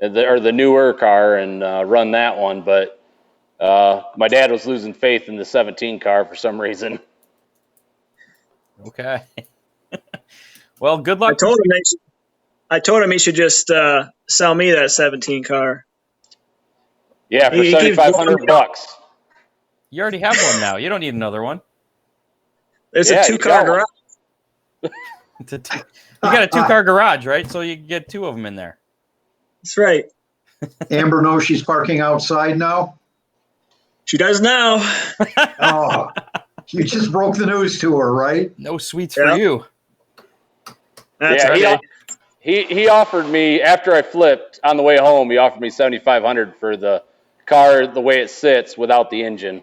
S5: or the newer car and run that one. But my dad was losing faith in the 17 car for some reason.
S2: Okay. Well, good luck.
S4: I told him he should just sell me that 17 car.
S5: Yeah, for $7,500.
S2: You already have one now. You don't need another one.
S4: There's a 2-car garage.
S2: You got a 2-car garage, right? So you can get 2 of them in there.
S4: That's right.
S3: Amber knows she's parking outside now.
S4: She does now.
S3: Oh, you just broke the news to her, right?
S2: No sweets for you.
S4: That's
S5: okay. He offered me, after I flipped on the way home, he offered me $7,500 for the car the way it sits without the engine.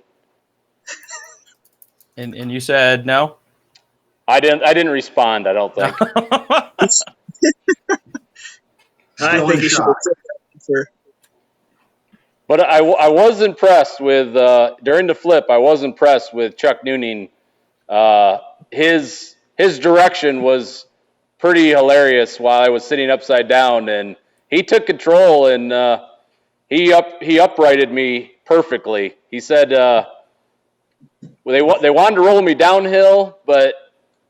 S2: And you said no?
S5: I didn't respond, I don't think.
S4: I think you should have took that answer.
S5: But I was impressed with during the flip. I was impressed with Chuck Nooning. His direction was pretty hilarious while I was sitting upside down, and he took control and he uprighted me perfectly. He said they wanted to roll me downhill, but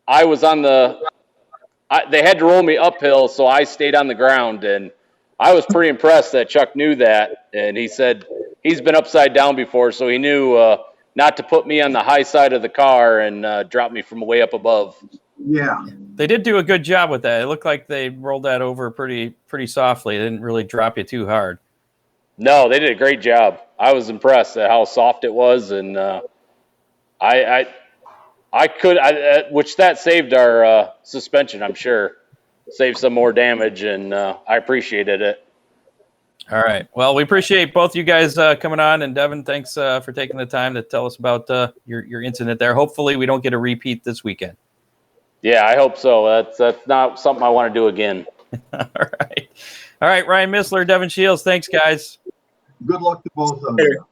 S5: I was on they had to roll me uphill, so I stayed on the ground, and I was pretty impressed that Chuck knew that, and he said he's been upside down before, so he knew not to put me on the high side of the car and drop me from way up above.
S3: Yeah.
S2: They did do a good job with that. It looked like they rolled that over pretty softly. They didn't really drop you too hard.
S5: No, they did a great job. I was impressed at how soft it was, and which that saved our suspension, I'm sure. Saved some more damage, and I appreciated it.
S2: All right. Well, we appreciate both you guys coming on, and Devin, thanks for taking the time to tell us about your incident there. Hopefully we don't get a repeat this weekend.
S5: Yeah, I hope so. That's not something I want to do again.
S2: All right, Ryan Missler, Devin Shiels, thanks, guys.
S3: Good luck to both of you.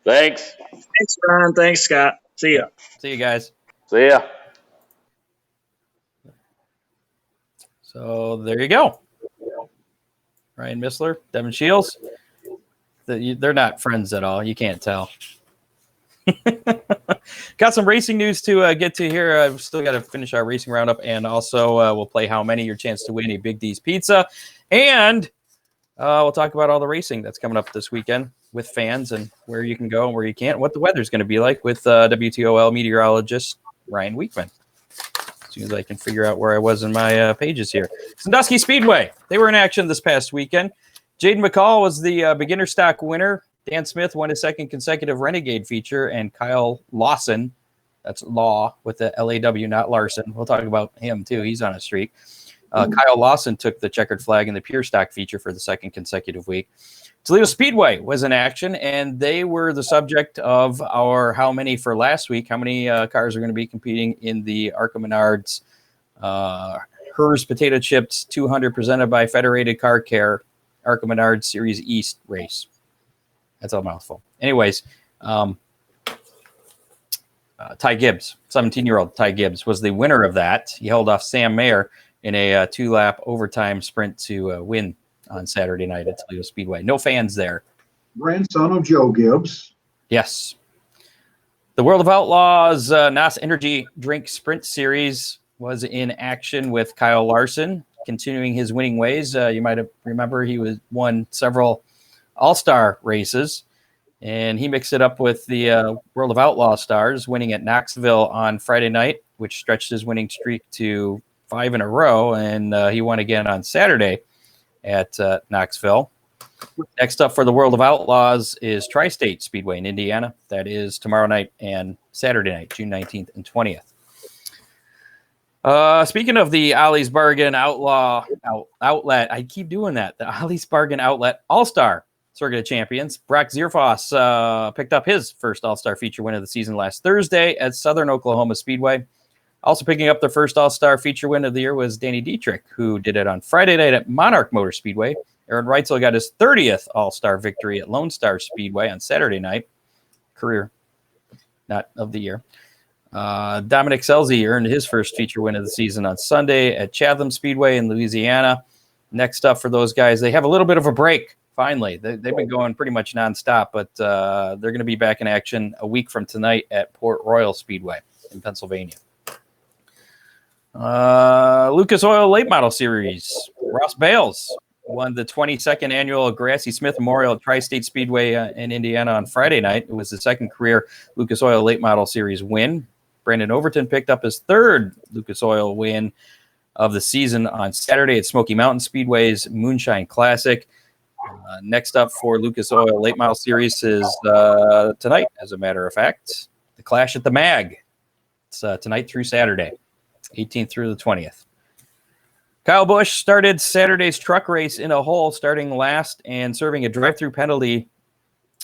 S5: Thanks.
S4: Thanks, Ron. Thanks, Scott. See ya.
S2: See you guys.
S5: See ya.
S2: So there you go. Ryan Missler, Devin Shiels. They're not friends at all. You can't tell. Got some racing news to get to here. I've still got to finish our racing roundup, and also we'll play How Many, your chance to win a Big D's pizza. And we'll talk about all the racing that's coming up this weekend with fans and where you can go and where you can't, what the weather's going to be like with WTOL meteorologist Ryan Weekman. As soon as I can figure out where I was in my pages here. Sandusky Speedway. They were in action this past weekend. Jaden McCall was the beginner stock winner. Dan Smith won his second consecutive Renegade feature, and Kyle Lawson, that's Law with the LAW, not Larson. We'll talk about him too. He's on a streak. Kyle Lawson took the checkered flag in the pure stock feature for the second consecutive week. Toledo Speedway was in action, and they were the subject of our how many for last week. How many cars are going to be competing in the ARCA Menards Hers Potato Chips 200 presented by Federated Car Care ARCA Menards Series East race? That's a mouthful. Anyways, Ty Gibbs, 17-year-old Ty Gibbs, was the winner of that. He held off Sam Mayer in a 2-lap overtime sprint to win on Saturday night at Toledo Speedway. No fans there.
S3: Grandson of Joe Gibbs.
S2: Yes. The World of Outlaws NOS Energy Drink Sprint Series was in action with Kyle Larson, continuing his winning ways. You might remember he won several All-Star races, and he mixed it up with the World of Outlaw stars, winning at Knoxville on Friday night, which stretched his winning streak to 5 in a row, and he won again on Saturday at Knoxville. Next up for the World of Outlaws is Tri-State Speedway in Indiana. That is tomorrow night and Saturday night, June 19th and 20th. Speaking of the Ollie's Bargain Outlaw Outlet, I keep doing that. The Ollie's Bargain Outlet All-Star Circuit of Champions. Brock Zierfoss picked up his first All-Star feature win of the season last Thursday at Southern Oklahoma Speedway. Also picking up their first All-Star feature win of the year was Danny Dietrich, who did it on Friday night at Monarch Motor Speedway. Aaron Reitzel got his 30th All-Star victory at Lone Star Speedway on Saturday night. Career, not of the year. Dominic Selzy earned his first feature win of the season on Sunday at Chatham Speedway in Louisiana. Next up for those guys, they have a little bit of a break, finally. They've been going pretty much nonstop, but they're going to be back in action a week from tonight at Port Royal Speedway in Pennsylvania. Lucas Oil Late Model Series. Ross Bales won the 22nd annual Grassy Smith Memorial at Tri-State Speedway in Indiana on Friday night. It was the second career Lucas Oil Late Model Series win. Brandon Overton picked up his third Lucas Oil win of the season on Saturday at Smoky Mountain Speedway's Moonshine Classic. Next up for Lucas Oil Late Model Series is tonight, as a matter of fact, the Clash at the Mag. It's tonight through Saturday, 18th through the 20th. Kyle Busch started Saturday's truck race in a hole, starting last and serving a drive-through penalty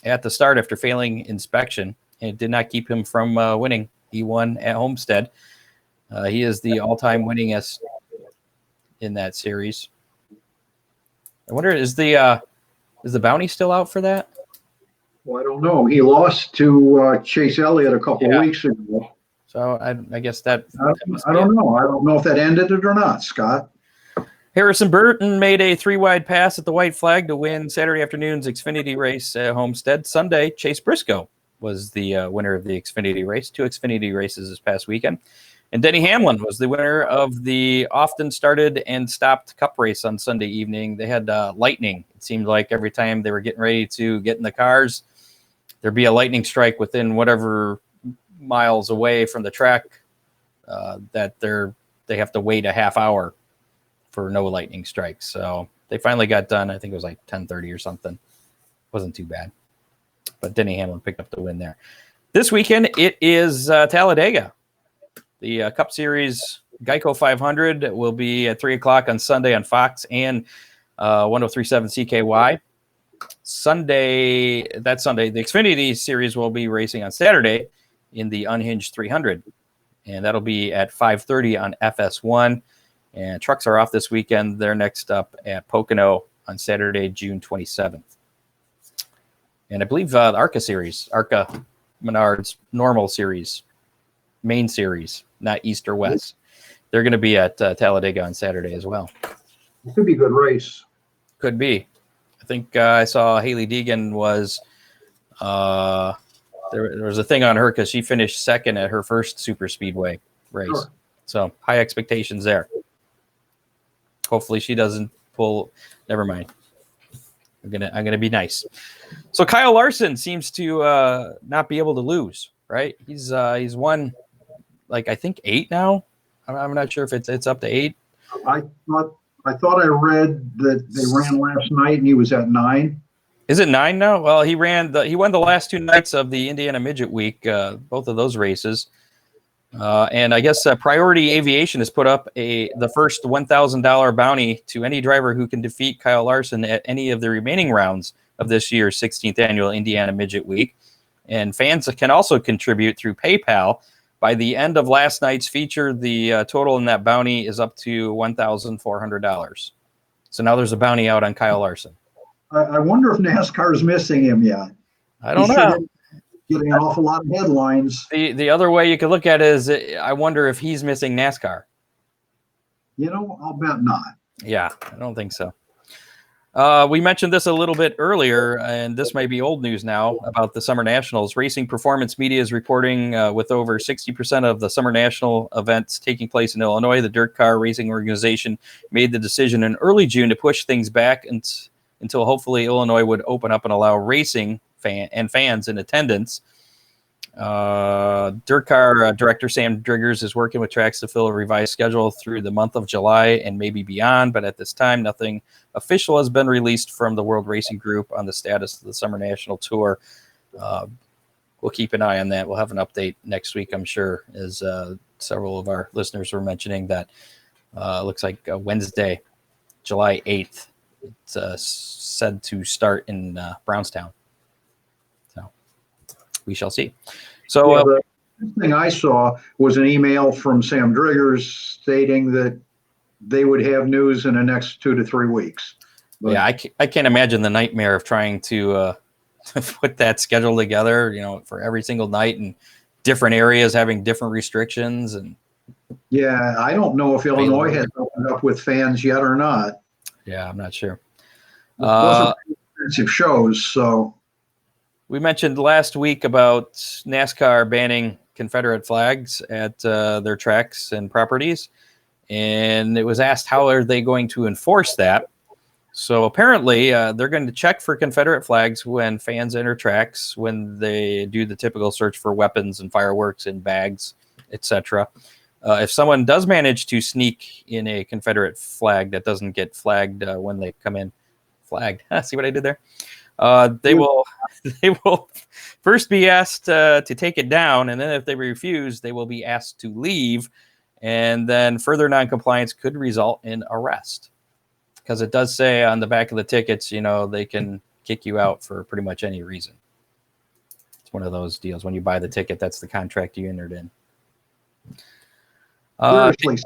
S2: at the start after failing inspection. It did not keep him from winning. He won at Homestead. He is the all-time winningest in that series. I wonder, is the bounty still out for that?
S3: Well, I don't know. He lost to Chase Elliott a couple of weeks ago.
S2: So I guess that
S3: I don't know. I don't know if that ended it or not, Scott.
S2: Harrison Burton made a 3-wide pass at the white flag to win Saturday afternoon's Xfinity race at Homestead. Sunday, Chase Briscoe was the winner of the Xfinity race, 2 Xfinity races this past weekend. And Denny Hamlin was the winner of the often started and stopped Cup race on Sunday evening. They had lightning. It seemed like every time they were getting ready to get in the cars, there'd be a lightning strike within whatever miles away from the track that they have to wait a half hour for no lightning strikes. So they finally got done. I think it was like 10:30 or something. Wasn't too bad. But Denny Hamlin picked up the win there. This weekend, it is Talladega. The Cup Series Geico 500 will be at 3 o'clock on Sunday on Fox and 1037 CKY. Sunday, the Xfinity Series will be racing on Saturday in the Unhinged 300. And that'll be at 5:30 on FS1. And trucks are off this weekend. They're next up at Pocono on Saturday, June 27th. And I believe the ARCA Series, ARCA Menards Normal Series, Main Series, not East or West. They're going to be at Talladega on Saturday as well.
S3: It could be a good race.
S2: Could be. I think I saw Haley Deegan was there was a thing on her because she finished second at her first super speedway race. Sure. So high expectations there. Hopefully she doesn't pull. Never mind. I'm gonna be nice. So Kyle Larson seems to not be able to lose, right? He's won like I think 8 now. I'm not sure if it's up to 8.
S3: I I thought I read that they ran last night and he was at 9.
S2: Is it 9 now? Well, he won the last 2 nights of the Indiana Midget Week, both of those races. And I guess Priority Aviation has put up the first $1,000 bounty to any driver who can defeat Kyle Larson at any of the remaining rounds of this year's 16th annual Indiana Midget Week. And fans can also contribute through PayPal. By the end of last night's feature, the total in that bounty is up to $1,400. So now there's a bounty out on Kyle Larson.
S3: I wonder if NASCAR is missing him yet.
S2: I don't know.
S3: Getting an awful lot of headlines.
S2: The other way you could look at it is I wonder if he's missing NASCAR.
S3: I'll bet not.
S2: Yeah, I don't think so. We mentioned this a little bit earlier, and this may be old news now, about the Summer Nationals. Racing Performance Media is reporting with over 60% of the Summer National events taking place in Illinois, the Dirt Car Racing Organization made the decision in early June to push things back until hopefully Illinois would open up and allow racing fans in attendance. Dirt Car Director Sam Driggers is working with tracks to fill a revised schedule through the month of July and maybe beyond, but at this time, nothing official has been released from the World Racing Group on the status of the Summer National Tour. We'll keep an eye on that. We'll have an update next week, I'm sure, as several of our listeners were mentioning that looks like Wednesday, July 8th. It's said to start in Brownstown. So we shall see. So
S3: the thing I saw was an email from Sam Driggers stating that they would have news in the next 2 to 3 weeks. But,
S2: yeah, I can't imagine the nightmare of trying to put that schedule together, for every single night, and different areas having different restrictions. And
S3: yeah, I don't know if Illinois has opened up with fans yet or not.
S2: Yeah, I'm not sure.
S3: Those are expensive shows, so.
S2: We mentioned last week about NASCAR banning Confederate flags at their tracks and properties, and it was asked how are they going to enforce that. So apparently they're going to check for Confederate flags when fans enter tracks, when they do the typical search for weapons and fireworks in bags, etc. If someone does manage to sneak in a Confederate flag that doesn't get flagged when they come in, flagged. See what I did there? They will first be asked to take it down, and then if they refuse, they will be asked to leave, and then further noncompliance could result in arrest. Because it does say on the back of the tickets, they can kick you out for pretty much any reason. It's one of those deals. When you buy the ticket, that's the contract you entered in.
S3: Seriously,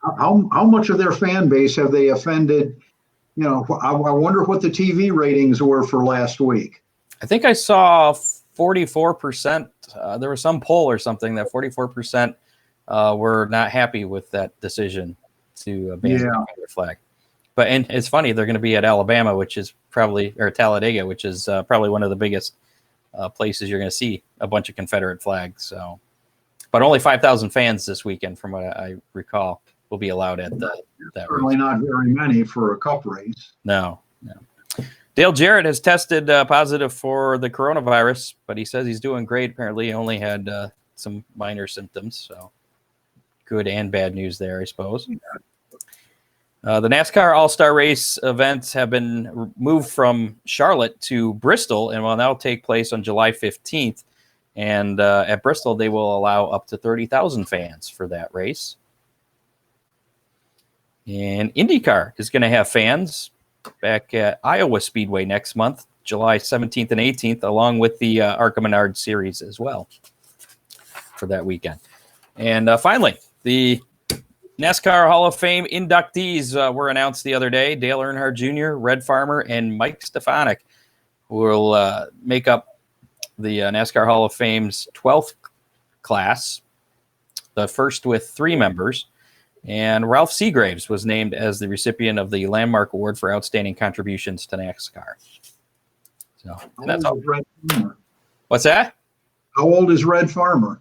S3: how much of their fan base have they offended? I wonder what the TV ratings were for last week.
S2: I think I saw 44%. There was some poll or something that 44% were not happy with that decision to ban the Confederate flag. And it's funny, they're going to be at Alabama, or Talladega, which is probably one of the biggest places you're going to see a bunch of Confederate flags. So, but only 5,000 fans this weekend, from what I recall, will be allowed at that.
S3: Certainly not very many for a cup race.
S2: No. Dale Jarrett has tested positive for the coronavirus, but he says he's doing great. Apparently, he only had some minor symptoms. So, good and bad news there, I suppose. The NASCAR All-Star Race events have been moved from Charlotte to Bristol and will now take place on July 15th. And at Bristol, they will allow up to 30,000 fans for that race. And IndyCar is going to have fans back at Iowa Speedway next month, July 17th and 18th, along with the ARCA Menard Series as well for that weekend. And finally, the NASCAR Hall of Fame inductees were announced the other day. Dale Earnhardt Jr., Red Farmer, and Mike Stefanik will make up the NASCAR Hall of Fame's 12th class, the first with 3 members. And Ralph Seagraves was named as the recipient of the Landmark Award for Outstanding Contributions to NASCAR. So that's all. What's that?
S3: How old is Red Farmer?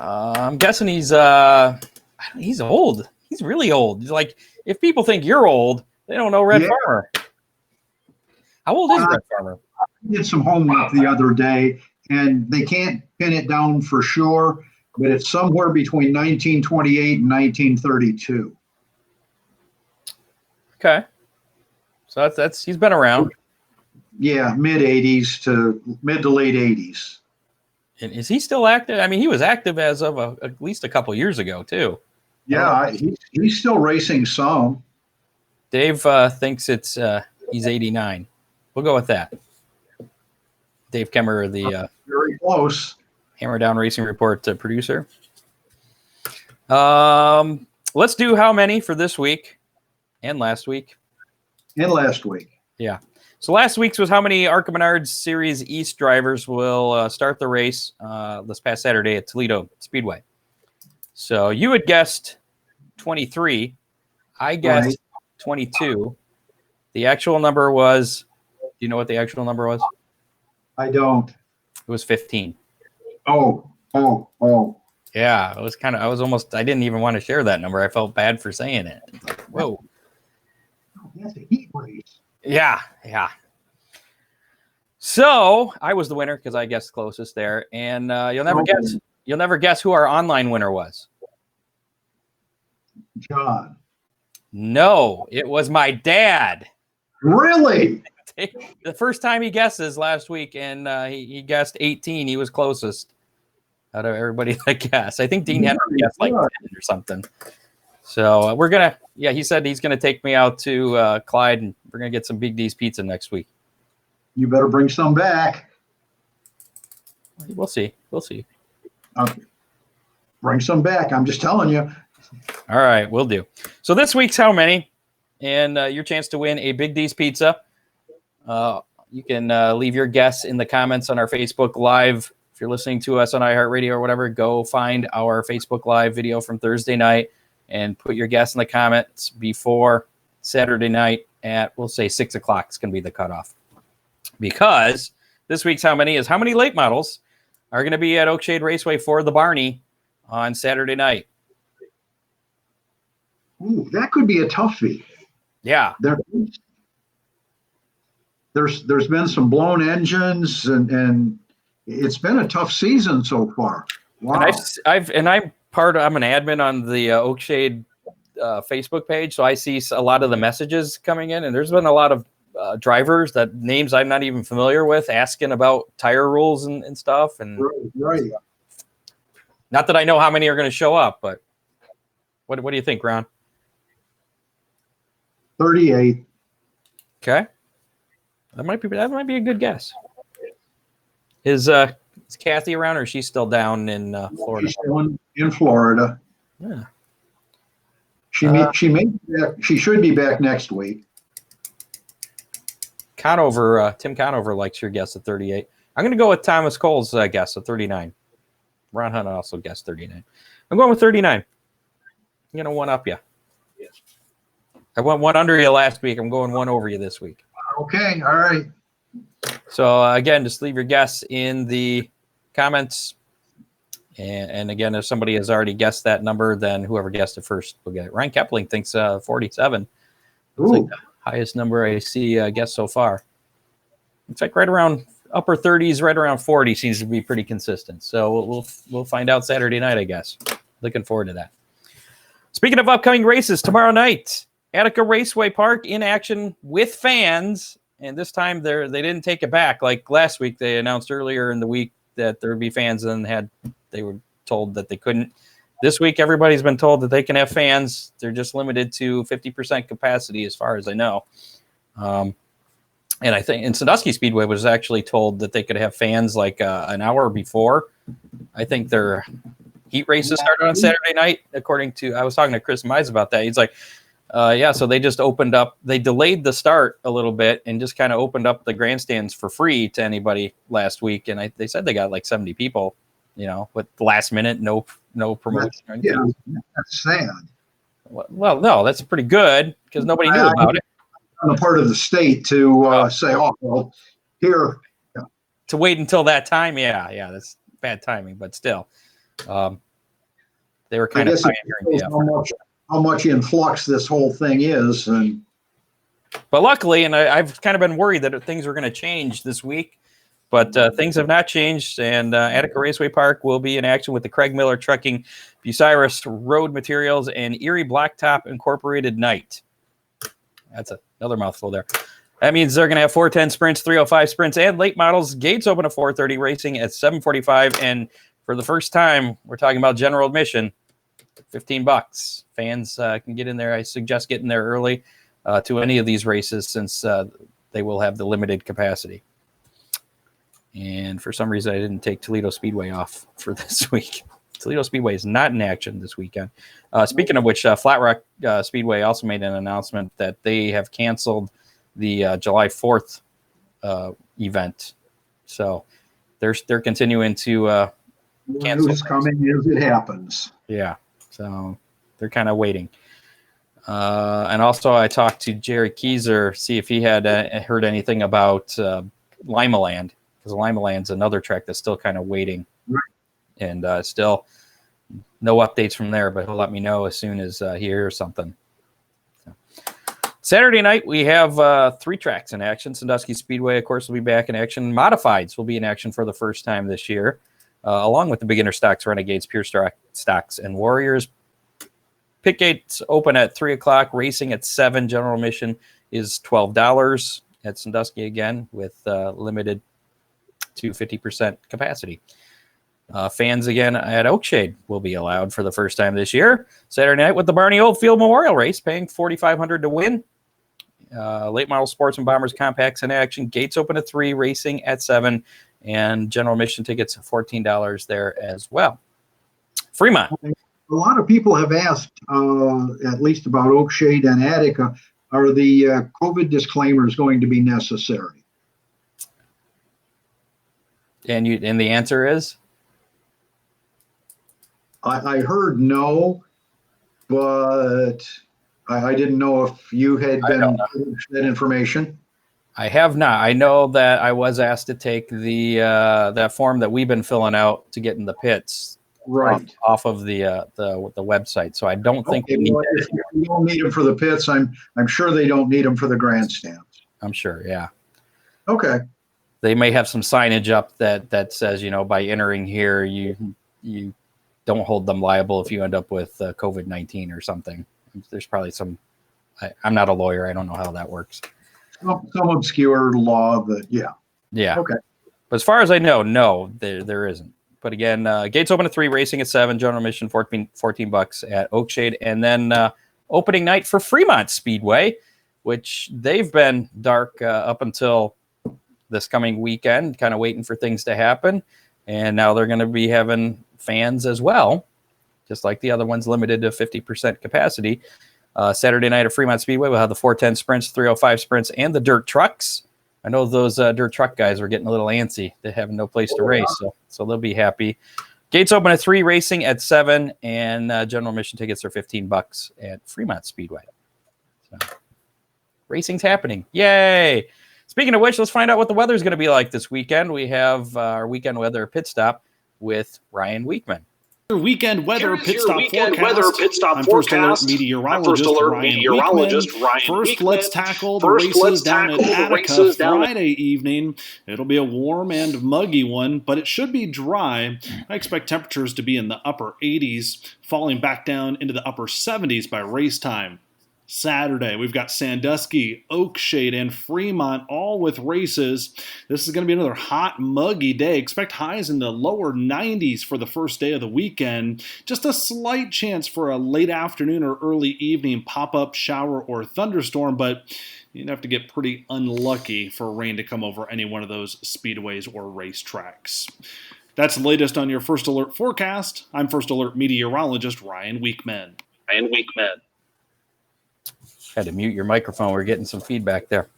S2: I'm guessing he's old. He's really old. Like, if people think you're old, they don't know Red Farmer. How old is Red Farmer?
S3: I did some homework the other day, and they can't pin it down for sure, but it's somewhere between 1928 and 1932.
S2: Okay. So that's he's been around.
S3: Yeah, mid to late 80s.
S2: And is he still active? I mean, he was active as of at least a couple years ago, too.
S3: Yeah, he's still racing some.
S2: Dave thinks he's 89. We'll go with that. Dave Kemmer, the
S3: Very close.
S2: Hammer Down Racing Report producer. Let's do how many for this week and last week.
S3: And last week.
S2: Yeah. So last week's was how many ARCA Menards Series East drivers will start the race this past Saturday at Toledo Speedway. So you had guessed 23. I guessed 22. The actual number was, do you know what the actual number was?
S3: I don't.
S2: It was 15.
S3: Oh.
S2: Yeah, it was I didn't even want to share that number. I felt bad for saying it. Like, whoa.
S3: That's a heat race.
S2: Yeah. So I was the winner because I guessed closest there. And you'll never guess who our online winner was.
S3: John.
S2: No, it was my dad.
S3: Really?
S2: The first time he guesses last week, and he guessed 18. He was closest out of everybody that guessed. I think Dean Henry guessed like 10 or something. So he said he's going to take me out to Clyde, and we're going to get some Big D's pizza next week.
S3: You better bring some back.
S2: We'll see.
S3: Bring some back. I'm just telling you.
S2: All right, we'll do. So this week's how many, and your chance to win a Big D's pizza. You can leave your guess in the comments on our Facebook Live. If you're listening to us on iHeartRadio or whatever, go find our Facebook Live video from Thursday night and put your guess in the comments before Saturday night at, we'll say 6 o'clock. It's going to be the cutoff. Because this week's how many late models are going to be at Oakshade Raceway for the Barney on Saturday night.
S3: Ooh, that could be a toughie.
S2: Yeah.
S3: There's been some blown engines and it's been a tough season so far. Wow.
S2: And I'm an admin on the Oakshade Facebook page, so I see a lot of the messages coming in, and there's been a lot of drivers that names I'm not even familiar with asking about tire rules and stuff. And
S3: right.
S2: Not that I know how many are going to show up, but what do you think, Ron?
S3: 38.
S2: Okay. That might be a good guess. Is Kathy around, or is she still down in Florida?
S3: She's still in Florida.
S2: Yeah.
S3: She should be back next week.
S2: Tim Conover likes your guess at 38. I'm going to go with Thomas Cole's guess at 39. Ron Hunt also guessed 39. I'm going with 39. I'm going to one up you. I went one under you last week. I'm going one over you this week.
S3: Okay. All right.
S2: So again, just leave your guess in the comments. And again, if somebody has already guessed that number, then whoever guessed it first will get it. Ryan Kepling thinks 47. It's like the highest number I see guessed so far. It's like right around upper 30s, right around 40 seems to be pretty consistent. So we'll find out Saturday night, I guess. Looking forward to that. Speaking of upcoming races, tomorrow night, Attica Raceway Park in action with fans. And this time they didn't take it back. Like last week, they announced earlier in the week that there would be fans, and they were told that they couldn't. This week, everybody's been told that they can have fans. They're just limited to 50% capacity, as far as I know. And I think in Sandusky Speedway was actually told that they could have fans like an hour before. I think their heat races started on Saturday night. I was talking to Chris Mize about that. He's like, so they just they delayed the start a little bit and just kind of opened up the grandstands for free to anybody last week. And they said they got like 70 people, with last minute, no promotion.
S3: Yeah, that's sad.
S2: Well, no, that's pretty good because nobody knew about it.
S3: On the part of the state to say, here. Yeah.
S2: To wait until that time. Yeah, that's bad timing, but still. They were kind of pioneering the effort.
S3: How much in flux this whole thing is.
S2: But luckily, and I've kind of been worried that things were going to change this week, but things have not changed, and Attica Raceway Park will be in action with the Craig Miller Trucking, Bucyrus Road Materials, and Erie Blacktop Incorporated Night. That's another mouthful there. That means they're going to have 410 sprints, 305 sprints, and late models. Gates open at 4:30, racing at 7:45. And for the first time, we're talking about general admission, $15. Fans can get in there. I suggest getting there early to any of these races since they will have the limited capacity. And for some reason, I didn't take Toledo Speedway off for this week. Toledo Speedway is not in action this weekend. Speaking of which, Flat Rock Speedway also made an announcement that they have canceled the July 4th event. So they're continuing to cancel.
S3: It's coming as it happens.
S2: Yeah, so they're kind of waiting. And also I talked to Jerry Keyser, see if he had heard anything about Limaland, because Limaland's another track that's still kind of waiting.
S3: Right.
S2: And still no updates from there, but he'll let me know as soon as he hears something. So. Saturday night, we have 3 tracks in action. Sandusky Speedway, of course, will be back in action. Modifieds will be in action for the first time this year, along with the beginner stocks, Renegades, Pure Stocks, and Warriors. Pit gates open at 3 o'clock, racing at 7. General admission is $12 at Sandusky again, with limited to 50% capacity. Fans again at Oakshade will be allowed for the first time this year. Saturday night with the Barney Oldfield Memorial Race, paying $4,500 to win. Late model sports and bombers compacts in action. Gates open at 3, racing at 7, and general admission tickets $14 there as well. Fremont.
S3: A lot of people have asked, at least about Oakshade and Attica, are the COVID disclaimers going to be necessary?
S2: And the answer is?
S3: I heard no, but I didn't know if you had been that information.
S2: I have not. I know that I was asked to take the that form that we've been filling out to get in the pits,
S3: right,
S2: off of the website. So I don't think we need
S3: if you don't need them for the pits, I'm sure they don't need them for the grandstands.
S2: I'm sure, yeah.
S3: Okay.
S2: They may have some signage up that says, by entering here, you don't hold them liable if you end up with COVID-19 or something. There's probably some. I'm not a lawyer. I don't know how that works.
S3: Some obscure law that, yeah.
S2: Yeah.
S3: Okay.
S2: But as far as I know, no, there isn't. But again, gates open at 3, racing at 7, general admission $14 at Oakshade, and then opening night for Fremont Speedway, which they've been dark up until this coming weekend, kind of waiting for things to happen, and now they're going to be having fans as well, just like the other ones, limited to 50% capacity. Saturday night at Fremont Speedway, we'll have the 410 sprints, 305 sprints, and the dirt trucks. I know those dirt truck guys are getting a little antsy. They have no place to race, so they'll be happy. Gates open at 3, racing at 7, and general admission tickets are $15 at Fremont Speedway. So, racing's happening. Yay! Speaking of which, let's find out what the weather's going to be like this weekend. We have our weekend weather pit stop with Ryan Weekman.
S7: Your weekend weather pit stop forecast. I'm
S6: First
S7: Alert meteorologist Ryan First, let's tackle the races down at Attica Friday evening. It'll be a warm and muggy one, but it should be dry. I expect temperatures to be in the upper 80s, falling back down into the upper 70s by race time. Saturday, we've got Sandusky, Oakshade, and Fremont all with races. This is going to be another hot, muggy day. Expect highs in the lower 90s for the first day of the weekend. Just a slight chance for a late afternoon or early evening pop-up shower or thunderstorm, but you'd have to get pretty unlucky for rain to come over any one of those speedways or racetracks. That's the latest on your First Alert forecast. I'm First Alert meteorologist Ryan Weekman.
S2: Had to mute your microphone. We're getting some feedback there.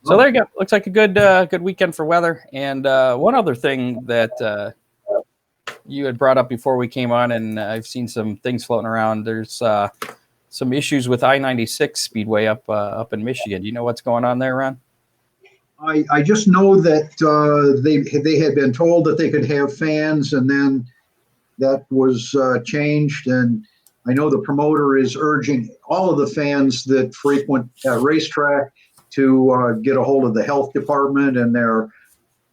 S2: So there you go. Looks like a good weekend for weather. And one other thing that you had brought up before we came on, and I've seen some things floating around. There's some issues with I-96 Speedway up in Michigan. Do you know what's going on there, Ron?
S3: I just know that they had been told that they could have fans, and then that was changed. And I know the promoter is urging all of the fans that frequent that racetrack to get a hold of the health department and their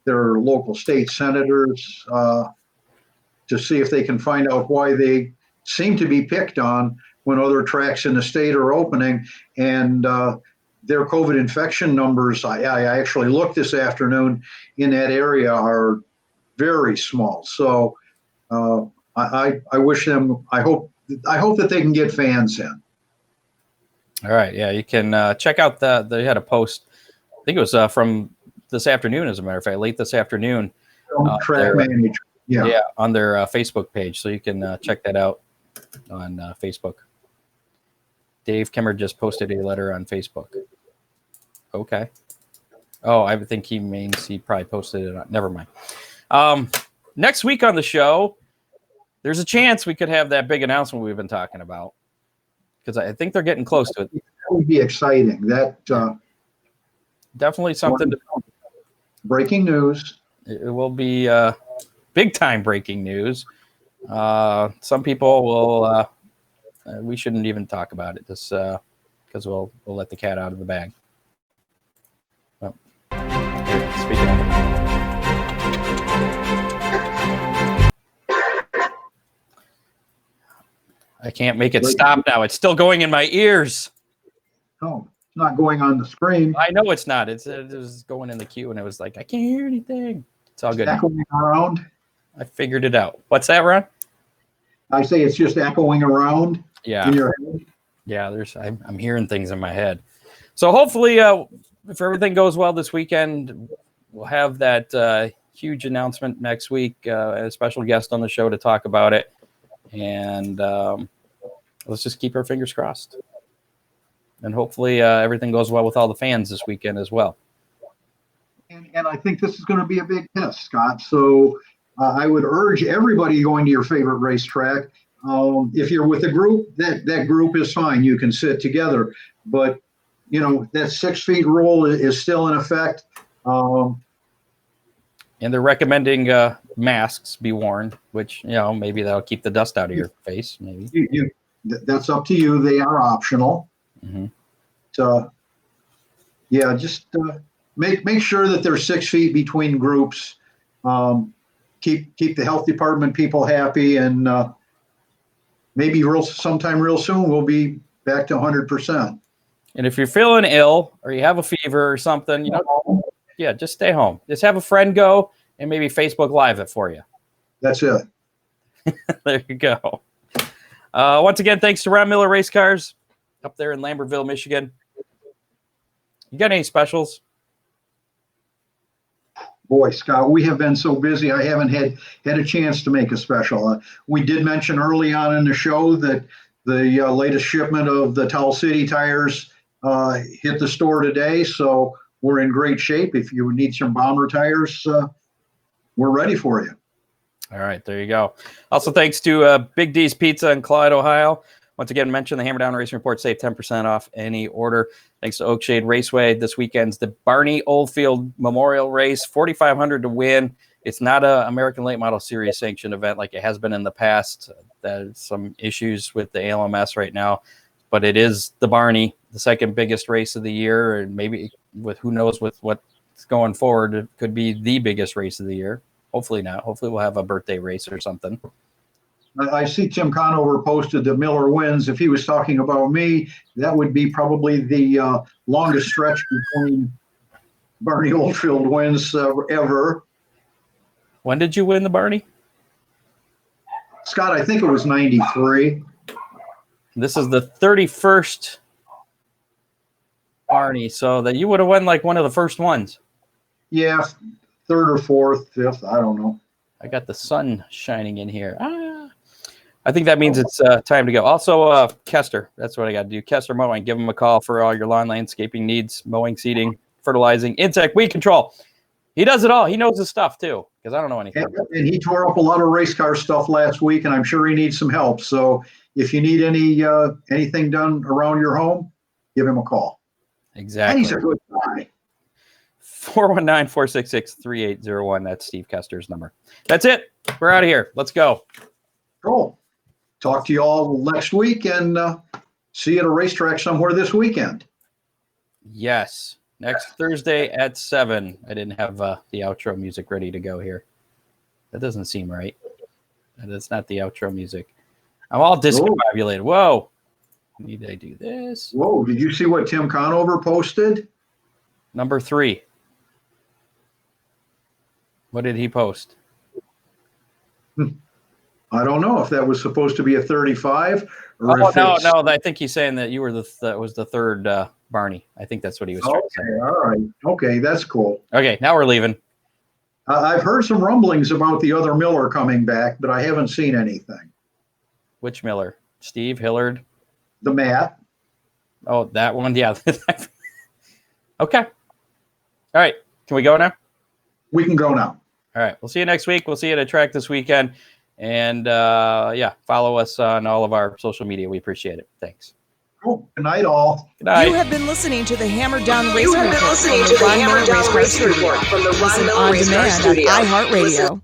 S3: local state senators to see if they can find out why they seem to be picked on when other tracks in the state are opening. And their COVID infection numbers, I actually looked this afternoon, in that area are very small. So I wish them, I hope that they can get fans in.
S2: All right. Yeah, you can check out they had a post. I think it was from this afternoon, as a matter of fact, late this afternoon.
S3: Track manager.
S2: Yeah, on their Facebook page. So you can check that out on Facebook. Dave Kimmer just posted a letter on Facebook. Okay. Oh, I think he means he probably posted it on. Never mind. Next week on the show, there's a chance we could have that big announcement we've been talking about, because I think they're getting close to it.
S3: That would be exciting. That
S2: definitely something.
S3: Breaking news.
S2: It will be big time breaking news. Some people will. We shouldn't even talk about it, just because we'll let the cat out of the bag. Well, speaking of it. I can't make it stop now. It's still going in my ears.
S3: Oh, it's not going on the screen.
S2: I know it's not. It was going in the queue, and it was like, I can't hear anything. It's all good.
S3: Echoing around.
S2: I figured it out. What's that, Ron?
S3: I say it's just echoing around.
S2: Yeah.
S3: In your head.
S2: Yeah, I'm hearing things in my head. So hopefully, if everything goes well this weekend, we'll have that huge announcement next week. A special guest on the show to talk about it. And let's just keep our fingers crossed. And hopefully everything goes well with all the fans this weekend as well.
S3: And I think this is going to be a big test, Scott. So I would urge everybody going to your favorite racetrack. If you're with a group, that group is fine. You can sit together. But, that 6 feet rule is still in effect.
S2: And they're recommending masks be worn, which, maybe that'll keep the dust out of your face. Maybe
S3: that's up to you. They are optional.
S2: Mm-hmm.
S3: So, just make sure that there's 6 feet between groups. Keep the health department people happy, and maybe sometime real soon we'll be back to 100%.
S2: And if you're feeling ill or you have a fever or something, just stay home. Just have a friend go and maybe Facebook Live it for you.
S3: That's it.
S2: There you go. Once again, thanks to Ron Miller Race Cars up there in Lambertville, Michigan. You got any specials?
S3: Boy, Scott, we have been so busy. I haven't had a chance to make a special. We did mention early on in the show that the latest shipment of the Towel City tires hit the store today. So we're in great shape. If you need some bomber tires, we're ready for you.
S2: All right, there you go. Also, thanks to Big D's Pizza in Clyde, Ohio. Once again, mention the Hammer Down Racing Report. Save 10% off any order. Thanks to Oakshade Raceway. This weekend's the Barney Oldfield Memorial Race. $4,500 to win. It's not an American Late Model Series sanctioned event like it has been in the past. There's some issues with the ALMS right now. But it is the Barney, the second biggest race of the year. And maybe with who knows with what's going forward, it could be the biggest race of the year. Hopefully not. Hopefully we'll have a birthday race or something.
S3: I see Tim Conover posted that Miller wins. If he was talking about me, that would be probably the longest stretch between Barney Oldfield wins ever.
S2: When did you win the Barney?
S3: Scott, I think it was 93.
S2: This is the 31st Barney, so that you would have won like one of the first ones.
S3: Yeah, third or fourth, fifth, I don't know.
S2: I got the sun shining in here. I think that means it's time to go. Also, Kester, that's what I got to do. Kester Mowing, give him a call for all your lawn landscaping needs, mowing, seeding, fertilizing, insect, weed control. He does it all. He knows his stuff, too, because I don't know anything.
S3: And he tore up a lot of race car stuff last week, and I'm sure he needs some help. So if you need anything done around your home, give him a call.
S2: Exactly.
S3: And he's a good guy.
S2: 419-466-3801. That's Steve Kester's number. That's it. We're out of here. Let's go.
S3: Cool. Talk to you all next week, and see you at a racetrack somewhere this weekend.
S2: Yes. Next Thursday at 7. I didn't have the outro music ready to go here. That doesn't seem right. That's not the outro music. I'm all discombobulated. Whoa. Need I do this?
S3: Whoa, did you see what Tim Conover posted?
S2: Number 3. What did he post?
S3: I don't know if that was supposed to be a 35 or
S2: Oh,
S3: if
S2: no,
S3: it's...
S2: no. I think he's saying that you were that was the third Barney. I think that's what he was trying to say.
S3: Okay, all right. Okay, that's cool.
S2: Okay, now we're leaving.
S3: I've heard some rumblings about the other Miller coming back, but I haven't seen anything.
S2: Which Miller? Steve Hillard?
S3: The Matt.
S2: Oh, that one? Yeah. Okay. All right. Can we go now?
S3: We can go now.
S2: All right. We'll see you next week. We'll see you at a track this weekend. And, follow us on all of our social media. We appreciate it. Thanks.
S3: Cool. Good night, all.
S2: Good night.
S1: You have been listening to the Hammer Down Racing Report from the Ron Miller Racecar Studio. Listen on demand on iHeartRadio.